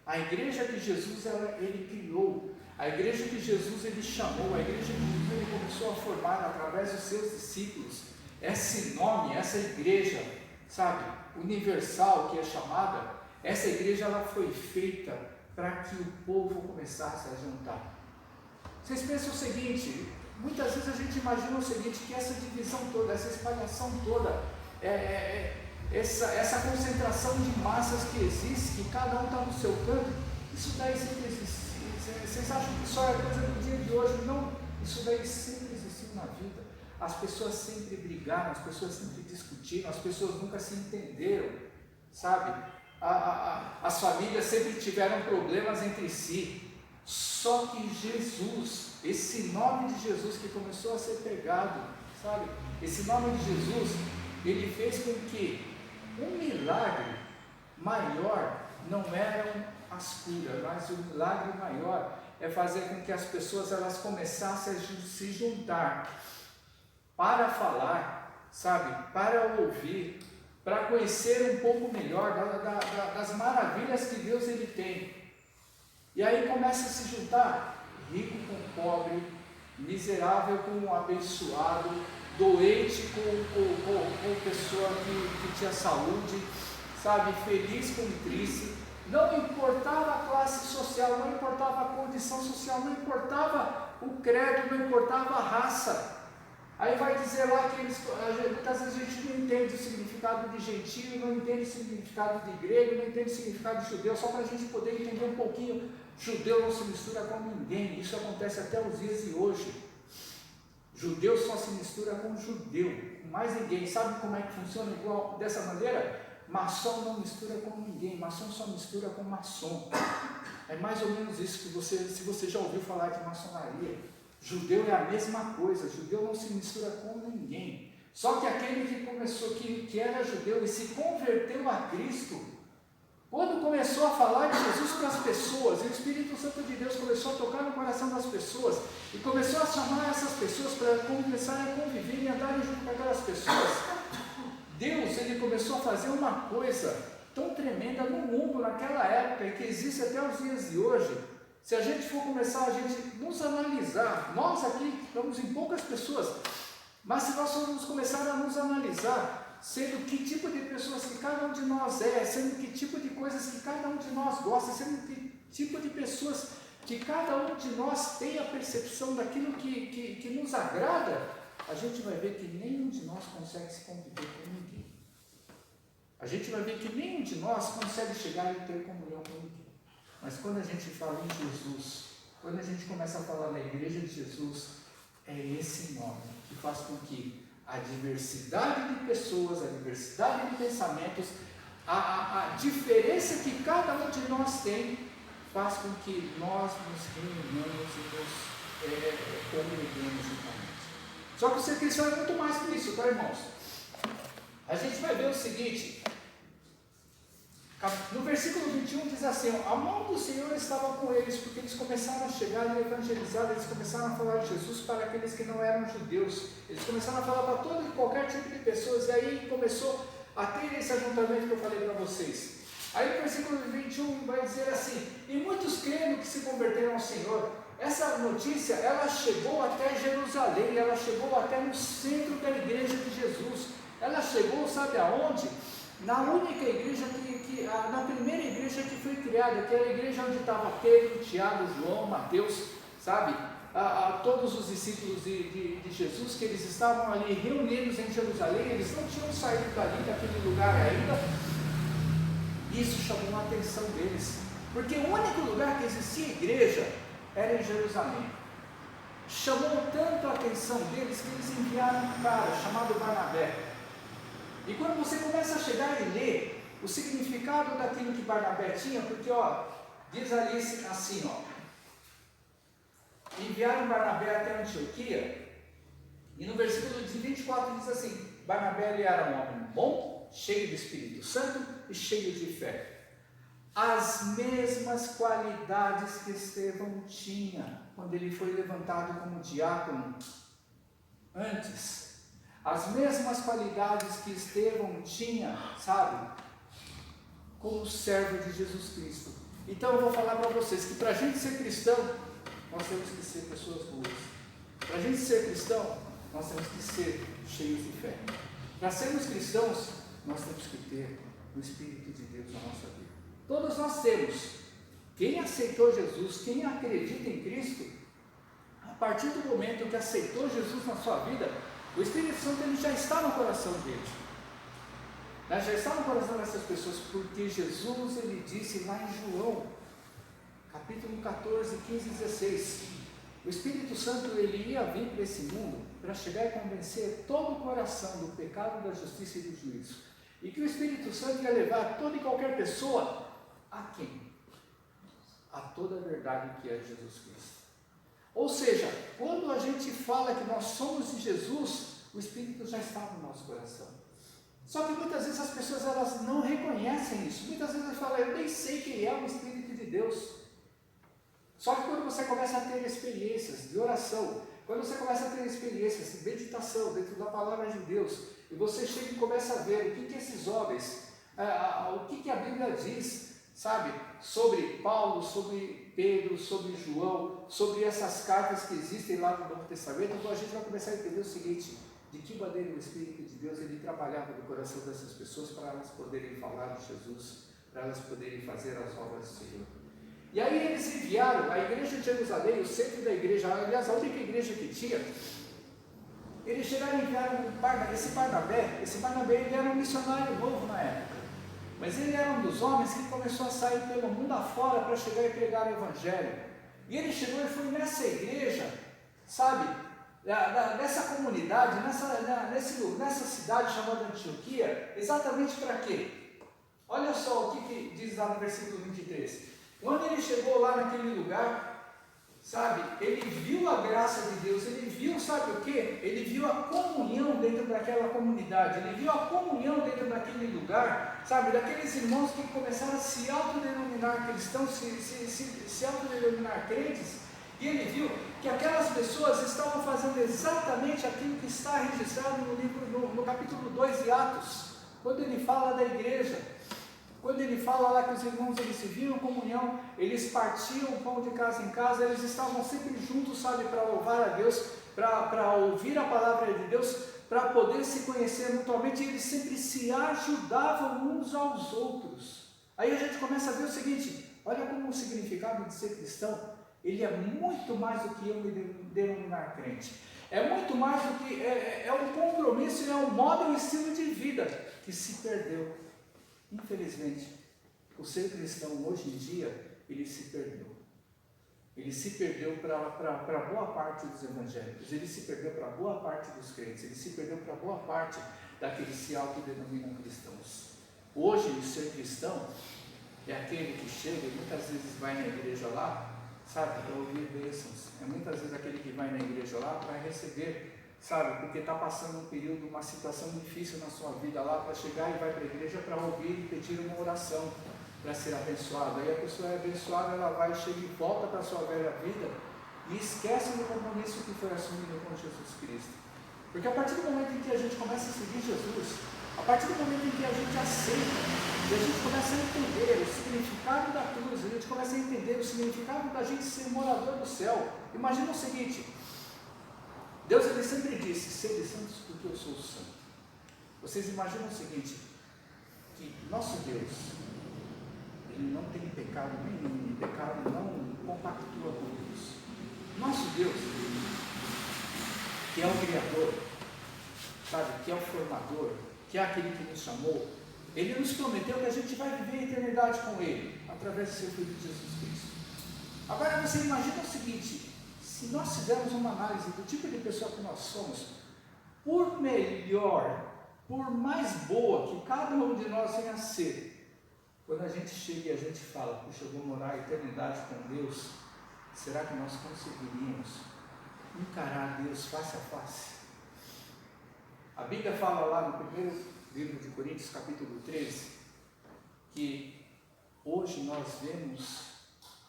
[SPEAKER 1] a igreja de Jesus, ele criou, a igreja de Jesus ele chamou, a igreja de Jesus ele começou a formar através dos seus discípulos, esse nome, essa igreja, sabe, universal que é chamada, essa igreja ela foi feita para que o povo começasse a juntar. Vocês pensam o seguinte, muitas vezes a gente imagina o seguinte, que essa divisão toda, essa espalhação toda, essa concentração de massas que existe, que cada um está no seu canto, isso daí sempre Vocês acham que só é coisa do dia de hoje? Não, isso daí sempre existiu na vida. As pessoas sempre brigaram, as pessoas sempre discutiram, as pessoas nunca se entenderam, sabe? As famílias sempre tiveram problemas entre si. Só que Jesus, esse nome de Jesus que começou a ser pregado, sabe? Esse nome de Jesus, ele fez com que um milagre maior não eram as curas, mas o milagre maior é fazer com que as pessoas elas começassem a se juntar para falar, sabe? Para ouvir, para conhecer um pouco melhor das maravilhas que Deus ele tem. E aí começa a se juntar rico com pobre, miserável com abençoado, doente com pessoa que tinha saúde, sabe? Feliz com triste. Não importava a classe social, não importava a condição social, não importava o credo, não importava a raça. Aí vai dizer lá que muitas vezes a gente não entende o significado de gentio, não entende o significado de grego, não entende o significado de judeu, só para a gente poder entender um pouquinho. Judeu não se mistura com ninguém, isso acontece até os dias de hoje. Judeu só se mistura com judeu, com mais ninguém. Sabe como é que funciona igual dessa maneira? Maçom não mistura com ninguém, maçom só mistura com maçom. É mais ou menos isso que se você já ouviu falar de maçonaria. Judeu é a mesma coisa, judeu não se mistura com ninguém. Só que aquele que começou, que era judeu e se converteu a Cristo, quando começou a falar de Jesus para as pessoas, e o Espírito Santo de Deus começou a tocar no coração das pessoas, e começou a chamar essas pessoas para começarem a conviver e andarem junto com aquelas pessoas, Deus ele começou a fazer uma coisa tão tremenda no mundo naquela época, e que existe até os dias de hoje. Se a gente for começar a gente nos analisar, nós aqui estamos em poucas pessoas, mas se nós formos começar a nos analisar, sendo que tipo de pessoas que cada um de nós é, sendo que tipo de coisas que cada um de nós gosta, sendo que tipo de pessoas que cada um de nós tem a percepção daquilo que nos agrada, a gente vai ver que nenhum de nós consegue se conviver com ninguém. A gente vai ver que nenhum de nós consegue chegar e ter comunhão com ninguém. Mas quando a gente fala em Jesus, quando a gente começa a falar na igreja de Jesus, é esse nome que faz com que a diversidade de pessoas, a diversidade de pensamentos, a diferença que cada um de nós tem, faz com que nós nos reunamos e nos comunguemos juntamente. Só que o ser cristão é muito mais que isso, tá, irmãos? A gente vai ver o seguinte, no versículo 21 diz assim: a mão do Senhor estava com eles, porque eles começaram a chegar e evangelizar, eles começaram a falar de Jesus para aqueles que não eram judeus, eles começaram a falar para todo e qualquer tipo de pessoas, e aí começou a ter esse ajuntamento que eu falei para vocês. Aí no versículo 21 vai dizer assim: e muitos creram que se converteram ao Senhor. Essa notícia, ela chegou até Jerusalém, ela chegou até no centro da igreja de Jesus, ela chegou, sabe aonde? Na única igreja na primeira igreja que foi criada, que era a igreja onde estava Pedro, Tiago, João, Mateus, sabe? Todos os discípulos de Jesus, que eles estavam ali reunidos em Jerusalém, eles não tinham saído dali, daquele lugar ainda. Isso chamou a atenção deles, porque o único lugar que existia igreja era em Jerusalém. Chamou tanto a atenção deles que eles enviaram um cara chamado Barnabé. E quando você começa a chegar e ler o significado daquilo que Barnabé tinha, porque diz ali assim, enviaram Barnabé até Antioquia, e no versículo 24 diz assim: Barnabé ele era um homem bom, cheio do Espírito Santo e cheio de fé. As mesmas qualidades que Estevão tinha quando ele foi levantado como diácono antes. As mesmas qualidades que Estevão tinha, sabe, como servo de Jesus Cristo. Então eu vou falar para vocês que para a gente ser cristão, nós temos que ser pessoas boas. Para a gente ser cristão, nós temos que ser cheios de fé. Para sermos cristãos, nós temos que ter o Espírito de Deus na nossa vida. Todos nós temos. Quem aceitou Jesus, quem acredita em Cristo, a partir do momento que aceitou Jesus na sua vida, o Espírito Santo ele já está no coração dele, já está no coração dessas pessoas, porque Jesus ele disse lá em João, capítulo 14, 15 e 16. O Espírito Santo ele ia vir para esse mundo para chegar e convencer todo o coração do pecado, da justiça e do juízo. E que o Espírito Santo ia levar toda e qualquer pessoa a quem? A toda a verdade que é Jesus Cristo. Ou seja, quando a gente fala que nós somos de Jesus, o Espírito já está no nosso coração. Só que muitas vezes as pessoas elas não reconhecem isso. Muitas vezes elas falam, eu nem sei quem é o Espírito de Deus. Só que quando você começa a ter experiências de oração, quando você começa a ter experiências de meditação dentro da palavra de Deus, e você chega e começa a ver o que esses homens, o que a Bíblia diz, sabe, sobre Paulo, sobre Pedro, sobre João, sobre essas cartas que existem lá no Novo Testamento, então a gente vai começar a entender o seguinte, de que maneira o Espírito de Deus ele trabalhava no coração dessas pessoas para elas poderem falar de Jesus, para elas poderem fazer as obras do Senhor. E aí eles enviaram a igreja de Jerusalém, o centro da igreja, aliás a única igreja que tinha, eles chegaram e enviaram esse Barnabé ele era um missionário novo na época, mas ele era um dos homens que começou a sair pelo mundo afora para chegar e pregar o Evangelho. E ele chegou e foi nessa igreja, sabe, nessa comunidade, nessa cidade chamada Antioquia, exatamente para quê? Olha só o que diz lá no versículo 23. Quando ele chegou lá naquele lugar, sabe, ele viu a graça de Deus, ele viu, sabe o que? Ele viu a comunhão dentro daquela comunidade, ele viu a comunhão dentro daquele lugar, sabe, daqueles irmãos que começaram a se autodenominar cristãos, se autodenominar crentes, e ele viu que aquelas pessoas estavam fazendo exatamente aquilo que está registrado no livro, no capítulo 2 de Atos, quando ele fala da igreja. Quando ele fala lá que os irmãos eles se viam em comunhão, eles partiam o pão de casa em casa, eles estavam sempre juntos, sabe, para louvar a Deus, para ouvir a palavra de Deus, para poder se conhecer mutuamente, e eles sempre se ajudavam uns aos outros. Aí a gente começa a ver o seguinte, olha como o significado de ser cristão, ele é muito mais do que eu me denominar crente. É muito mais do que, é um compromisso, é um modo e um estilo de vida que se perdeu. Infelizmente, o ser cristão hoje em dia, ele se perdeu. Ele se perdeu para boa parte dos evangélicos, ele se perdeu para boa parte dos crentes, ele se perdeu para boa parte daqueles que se autodenominam cristãos. Hoje, o ser cristão é aquele que chega e muitas vezes vai na igreja lá, sabe, para ouvir bênçãos. É muitas vezes aquele que vai na igreja lá para receber, sabe, porque está passando um período, uma situação difícil na sua vida lá, para chegar e vai para a igreja para ouvir e pedir uma oração para ser abençoado. Aí a pessoa é abençoada, ela vai, chega e volta para a sua velha vida e esquece do compromisso que foi assumido com Jesus Cristo. Porque a partir do momento em que a gente começa a seguir Jesus, a partir do momento em que a gente aceita, e a gente começa a entender o significado da cruz, a gente começa a entender o significado da gente ser morador do céu. Imagina o seguinte, Deus ele sempre disse, sede santos porque eu sou santo. Vocês imaginam o seguinte, que nosso Deus, ele não tem pecado nenhum, o pecado não compactua com Deus. Nosso Deus, que é o Criador, sabe, que é o formador, que é aquele que nos chamou, ele nos prometeu que a gente vai viver a eternidade com ele, através do seu Filho Jesus Cristo. Agora você imagina o seguinte, se nós fizermos uma análise do tipo de pessoa que nós somos, por melhor, por mais boa que cada um de nós venha a ser, quando a gente chega e a gente fala, puxa, eu vou morar a eternidade com Deus, será que nós conseguiríamos encarar Deus face a face? A Bíblia fala lá no primeiro livro de Coríntios, capítulo 13, que hoje nós vemos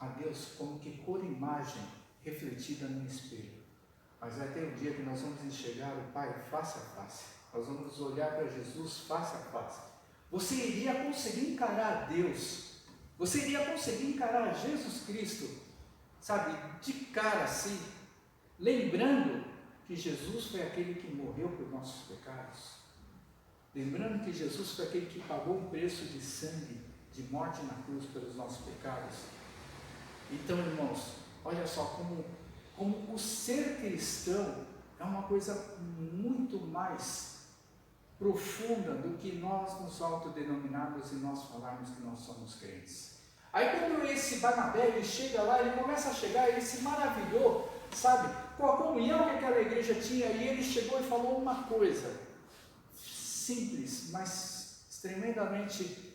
[SPEAKER 1] a Deus como que por imagem refletida no espelho, mas vai ter um dia que nós vamos enxergar o Pai face a face, nós vamos olhar para Jesus face a face. Você iria conseguir encarar Deus, você iria conseguir encarar Jesus Cristo, sabe, de cara assim, lembrando que Jesus foi aquele que morreu por nossos pecados, lembrando que Jesus foi aquele que pagou um preço de sangue, de morte na cruz pelos nossos pecados. Então, irmãos, olha só como o ser cristão é uma coisa muito mais profunda do que nós nos autodenominarmos e nós falarmos que nós somos crentes. Aí quando esse Barnabé, ele chega lá, ele começa a chegar, ele se maravilhou, sabe, com a comunhão que aquela igreja tinha, e ele chegou e falou uma coisa, simples, mas extremamente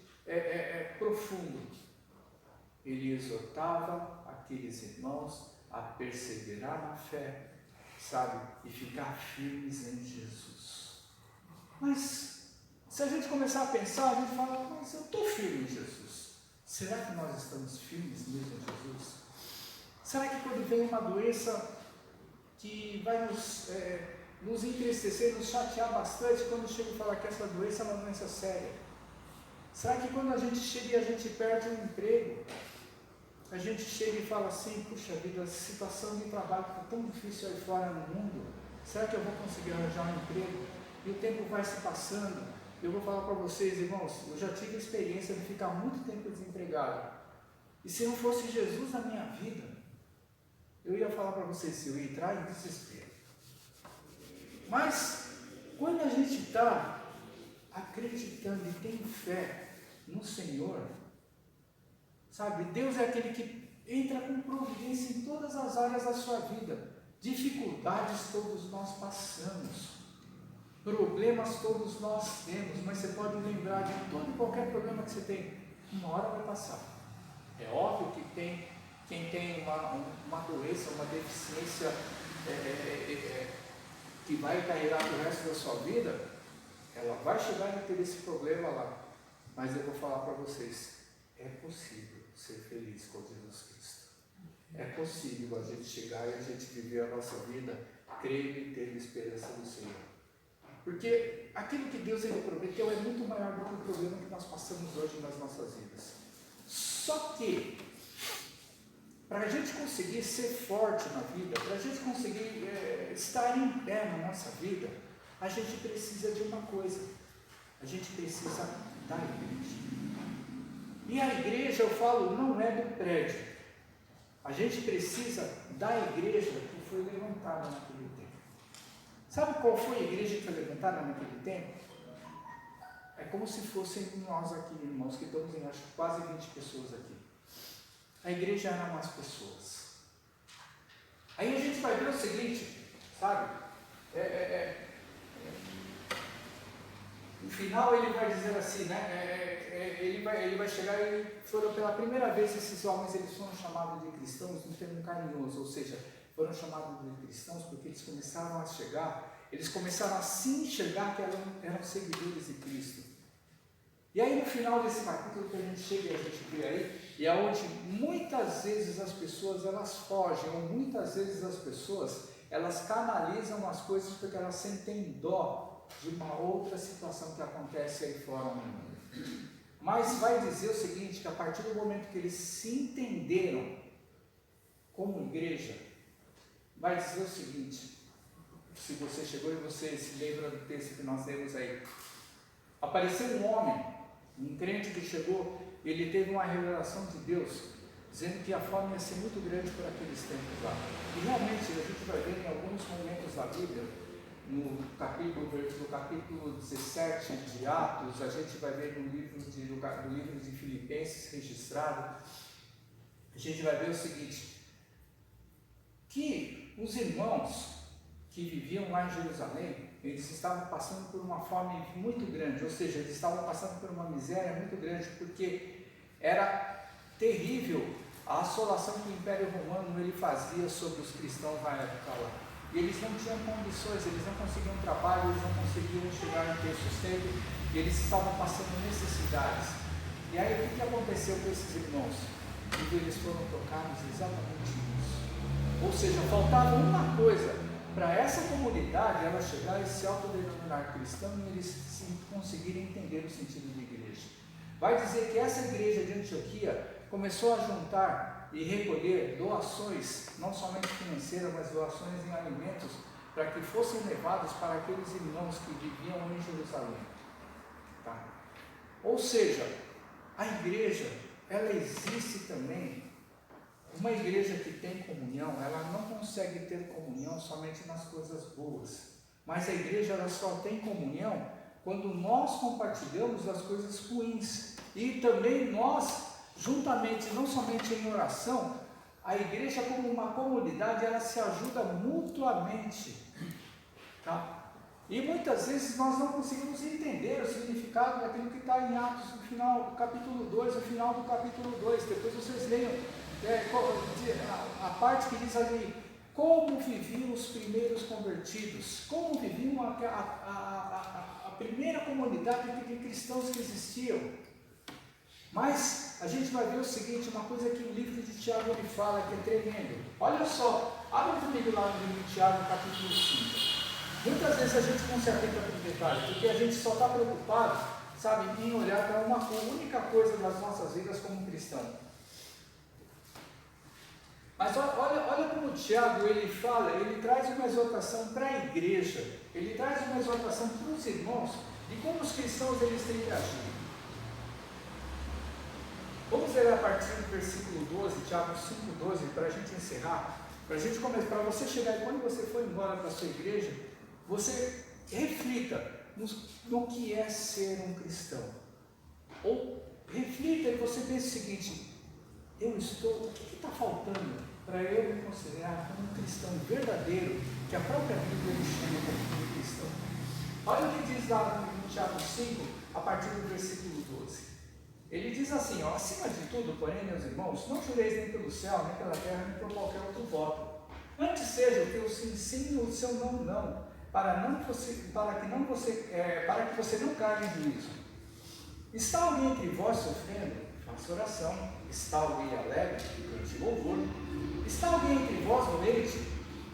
[SPEAKER 1] profundo. Ele exortava aqueles irmãos a perseverar na fé, sabe, e ficar firmes em Jesus. Mas, se a gente começar a pensar, a gente fala, mas eu estou firme em Jesus. Será que nós estamos firmes mesmo em Jesus? Será que quando vem uma doença que vai nos entristecer, nos chatear bastante, quando chega e fala que essa doença é uma doença séria? Será que quando a gente chega e a gente perde um emprego, a gente chega e fala assim, puxa vida, a situação de trabalho está tão difícil aí fora no mundo, será que eu vou conseguir arranjar um emprego? E o tempo vai se passando. Eu vou falar para vocês, irmãos, eu já tive a experiência de ficar muito tempo desempregado. E se não fosse Jesus na minha vida, eu ia falar para vocês, eu ia entrar em desespero. Mas, quando a gente está acreditando e tem fé no Senhor, sabe, Deus é aquele que entra com providência em todas as áreas da sua vida. Dificuldades todos nós passamos, problemas todos nós temos, mas você pode lembrar de todo e qualquer problema que você tem, uma hora vai passar. É óbvio que quem tem uma doença, uma deficiência que vai carregar o resto da sua vida, ela vai chegar a ter esse problema lá. Mas eu vou falar para vocês, é possível ser feliz com Jesus Cristo. É possível a gente chegar e a gente viver a nossa vida crendo e ter esperança no Senhor. Porque aquilo que Deus ele prometeu é muito maior do que o problema que nós passamos hoje nas nossas vidas. Só que, para a gente conseguir ser forte na vida, para a gente conseguir estar em pé na nossa vida, a gente precisa de uma coisa, a gente precisa da igreja. E a igreja, eu falo, não é do prédio, a gente precisa da igreja que foi levantada naquele tempo. Sabe qual foi a igreja que foi levantada naquele tempo? É como se fossem nós aqui, irmãos, que estamos em acho quase 20 pessoas aqui. A igreja eram as pessoas. Aí a gente vai ver o seguinte, sabe? No final ele vai dizer assim, né? Ele vai chegar e foram pela primeira vez esses homens, eles foram chamados de cristãos, num termo carinhoso, ou seja, foram chamados de cristãos porque eles começaram a chegar, eles começaram a se enxergar que eram seguidores de Cristo. E aí no final desse capítulo que a gente chega e a gente vê aí, e é onde muitas vezes as pessoas elas fogem, ou muitas vezes as pessoas elas canalizam as coisas porque elas sentem dó de uma outra situação que acontece aí fora no mundo. Mas vai dizer o seguinte, que a partir do momento que eles se entenderam como igreja, vai dizer o seguinte, se você chegou e você se lembra do texto que nós lemos aí, apareceu um homem, um crente que chegou, ele teve uma revelação de Deus, dizendo que a fome ia ser muito grande por aqueles tempos lá. E realmente a gente vai ver em alguns momentos da Bíblia, no capítulo 17 de Atos, a gente vai ver no livro de Filipenses registrado, a gente vai ver o seguinte, que os irmãos que viviam lá em Jerusalém, eles estavam passando por uma fome muito grande, ou seja, eles estavam passando por uma miséria muito grande, porque era terrível a assolação que o Império Romano ele fazia sobre os cristãos na época lá. E eles não tinham condições, eles não conseguiam trabalho, eles não conseguiam chegar a ter sustento, e eles estavam passando necessidades. E aí o que aconteceu com esses irmãos? E eles foram tocados exatamente nisso. Ou seja, faltava uma coisa para essa comunidade ela chegar e se autodenominar cristã e eles conseguirem entender o sentido de igreja. Vai dizer que essa igreja de Antioquia começou a juntar e recolher doações, não somente financeiras, mas doações em alimentos, para que fossem levados para aqueles irmãos que viviam em Jerusalém. Tá? Ou seja, a igreja, ela existe também. Uma igreja que tem comunhão, ela não consegue ter comunhão somente nas coisas boas, mas a igreja ela só tem comunhão quando nós compartilhamos as coisas ruins e também nós juntamente, não somente em oração, a igreja como uma comunidade, ela se ajuda mutuamente, tá? E muitas vezes nós não conseguimos entender o significado daquilo que está em Atos, no final do capítulo 2, no final do capítulo 2, depois vocês leiam a parte que diz ali, como viviam os primeiros convertidos, como viviam a primeira comunidade de cristãos que existiam. Mas a gente vai ver o seguinte, uma coisa que o livro de Tiago ele fala que é tremendo. Olha só, abre comigo lá no livro de Tiago, capítulo 5. Muitas vezes a gente não se atenta para o detalhe, porque a gente só está preocupado, sabe, em olhar para uma única coisa das nossas vidas como cristão. Mas olha como o Tiago ele fala, ele traz uma exortação para a igreja, ele traz uma exortação para os irmãos de como os cristãos eles têm que agir. Vamos ler a partir do versículo 12, Tiago 5,12, para a gente encerrar, para a gente começar, para você chegar e quando você for embora para a sua igreja, você reflita no que é ser um cristão. Ou reflita e você pense o seguinte, o que está faltando para eu me considerar como um cristão verdadeiro, que a própria Bíblia me chama como cristão? Olha o que diz lá no Tiago 5, a partir do versículo 12. Ele diz assim, ó, acima de tudo, porém, meus irmãos, não jureis nem pelo céu, nem pela terra, nem por qualquer outro voto. Antes seja o teu sim, sim, o seu não, não, para que você não caia em juízo. Está alguém entre vós sofrendo? Faça oração. Está alguém alegre? Cante louvor. Está alguém entre vós doente?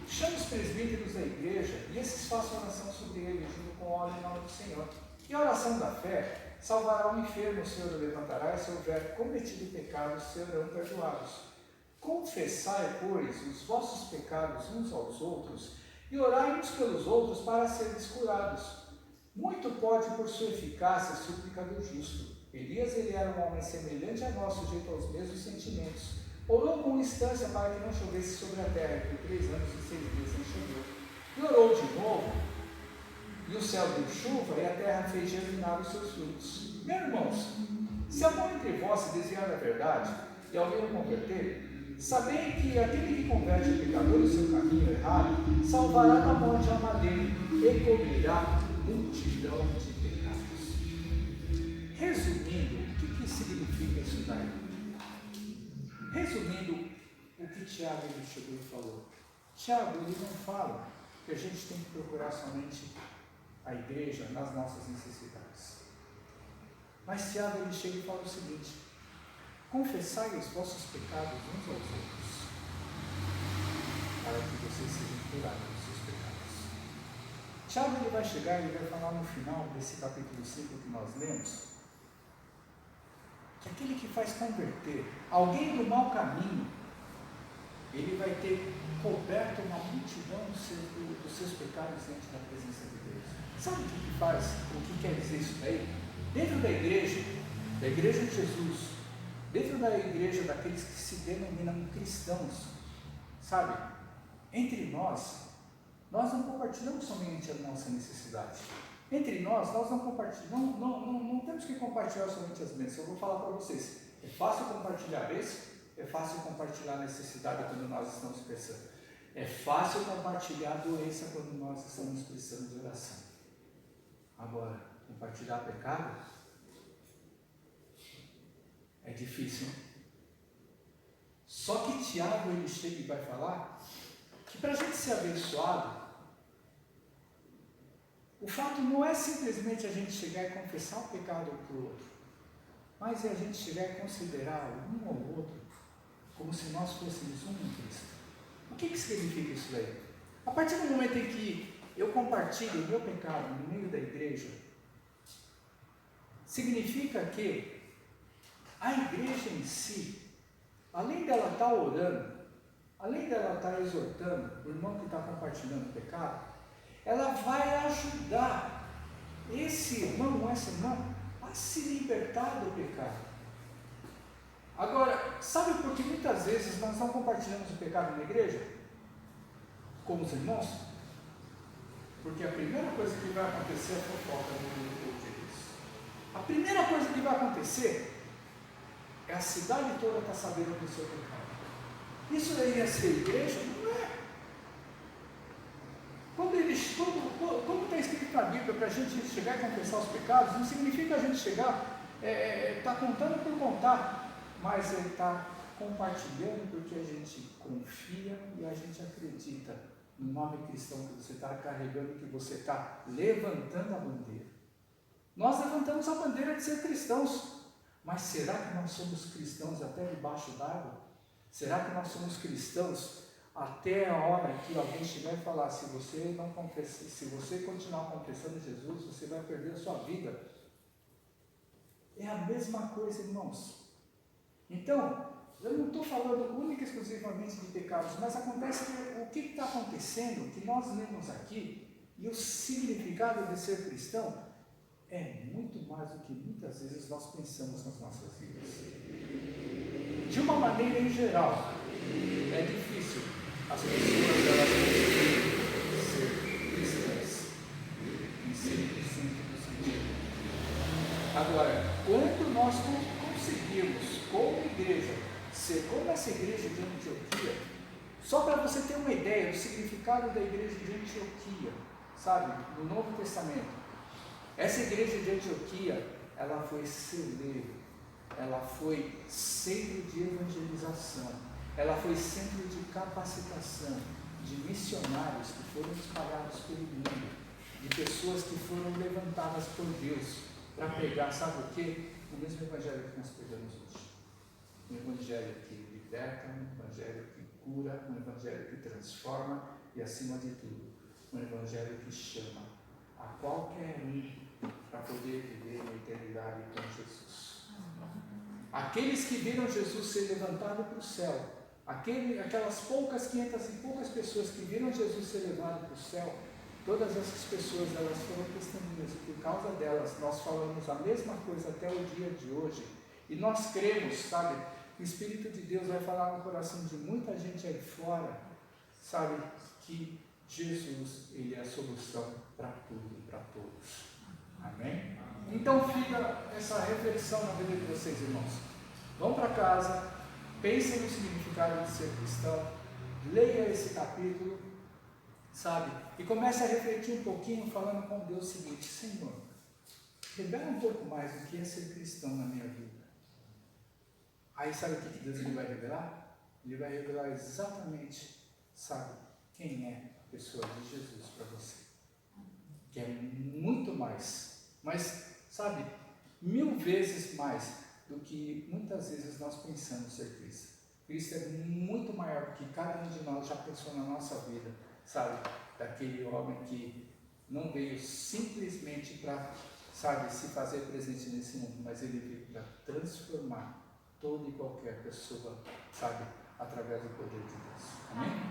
[SPEAKER 1] Chame os presbíteros da igreja e esses façam oração sobre ele, junto com óleo em nome do Senhor. E a oração da fé salvará o enfermo, o Senhor o levantará, e se houver cometido pecados, serão perdoados. Confessai, pois, os vossos pecados uns aos outros, e orai uns pelos outros para serem curados. Muito pode por sua eficácia a súplica do justo. Elias ele era um homem semelhante a nós, sujeito aos mesmos sentimentos. Orou com instância para que não chovesse sobre a terra, e por 3 anos e 6 meses não choveu. E orou de novo, e o céu deu chuva, e a terra fez germinar os seus frutos. Meus irmãos, se algum entre vós se desviar da verdade, e alguém o converter, sabei que aquele que converte o pecador no seu caminho errado, salvará da morte a alma dele, e cobrirá multidão de pecados. Resumindo, o que significa isso daí? Resumindo, o que Tiago ele chegou e falou. Tiago ele não fala que a gente tem que procurar somente a igreja nas nossas necessidades. Mas Tiago ele chega e fala o seguinte: confessai os vossos pecados uns aos outros, para que vocês sejam curados dos seus pecados. Tiago ele vai chegar e ele vai falar no final desse capítulo 5 que nós lemos, que aquele que faz converter alguém do mau caminho, ele vai ter coberto uma multidão dos seus pecados diante da presença de Deus. Sabe o que faz? O que quer dizer isso daí? Dentro da igreja de Jesus, dentro da igreja daqueles que se denominam cristãos, sabe? Entre nós não compartilhamos somente a nossa necessidade. Entre nós não compartilhamos, não temos que compartilhar somente as bênçãos. Eu vou falar para vocês, é fácil compartilhar isso, é fácil compartilhar a necessidade quando nós estamos precisando. É fácil compartilhar a doença quando nós estamos precisando de oração. Agora, compartilhar pecado é difícil. Só que Tiago ele chega e vai falar que para a gente ser abençoado, o fato não é simplesmente a gente chegar e confessar o pecado para o outro, mas é a gente chegar e considerar um ao outro como se nós fôssemos um em Cristo. O que significa isso daí? A partir do momento em que eu compartilho o meu pecado no meio da igreja, significa que a igreja em si, além dela estar orando, além dela estar exortando o irmão que está compartilhando o pecado, ela vai ajudar esse irmão ou essa irmã a se libertar do pecado. Agora, sabe por que muitas vezes nós não compartilhamos o pecado na igreja? Como os irmãos? Porque a primeira coisa que vai acontecer é fofoca no mundo de Deus. A primeira coisa que vai acontecer É a cidade toda está sabendo do seu pecado. Isso aí é ser igreja? Não é. Como está escrito na Bíblia para a gente chegar e confessar os pecados, não significa a gente chegar, está contando por contar, mas ele está compartilhando porque a gente confia e a gente acredita no nome cristão que você está carregando, que você está levantando a bandeira. Nós levantamos a bandeira de ser cristãos, mas será que nós somos cristãos até debaixo d'água? Será que nós somos cristãos até a hora que alguém chegar e falar, se você não confessa, se você continuar confessando Jesus, você vai perder a sua vida? É a mesma coisa, irmãos. Então, eu não estou falando única e exclusivamente de pecados, mas acontece que o que está acontecendo, que nós lemos aqui, e o significado de ser cristão, é muito mais do que muitas vezes nós pensamos nas nossas vidas. De uma maneira em geral, é difícil as pessoas elas conseguirem ser cristãs em 100% do sentido. Agora, quando nós conseguirmos, como igreja, ser como essa igreja de Antioquia, só para você ter uma ideia do significado da igreja de Antioquia, sabe, no Novo Testamento, essa igreja de Antioquia, ela foi celeiro, ela foi centro de evangelização, ela foi centro de capacitação de missionários que foram espalhados pelo mundo, de pessoas que foram levantadas por Deus para pegar, sabe o quê? O mesmo evangelho que nós pregamos hoje. Um evangelho que liberta, um evangelho que cura, um evangelho que transforma e, acima de tudo, um evangelho que chama a qualquer um para poder viver na eternidade com Jesus. Aqueles que viram Jesus ser levantado para o céu, aquelas 500 e poucas pessoas que viram Jesus ser levado para o céu, todas essas pessoas elas foram testemunhas, e por causa delas nós falamos a mesma coisa até o dia de hoje, e nós cremos, sabe, que o Espírito de Deus vai falar no coração de muita gente aí fora, sabe, que Jesus, Ele é a solução para tudo e para todos. Amém? Então fica essa reflexão na vida de vocês, irmãos. Vão para casa, pensem no significado de ser cristão, leia esse capítulo, sabe? E comece a refletir um pouquinho, falando com Deus o seguinte: Senhor, revela um pouco mais do que é ser cristão na minha vida. Aí sabe o que Deus ele vai revelar? Ele vai revelar exatamente, sabe, quem é a pessoa de Jesus para você. Que é muito mais, mas, sabe, 1000 vezes mais do que muitas vezes nós pensamos ser Cristo. Cristo é muito maior do que cada um de nós já pensou na nossa vida, sabe, daquele homem que não veio simplesmente para, sabe, se fazer presente nesse mundo, mas ele veio para transformar toda e qualquer pessoa, sabe, através do poder de Deus. Amém?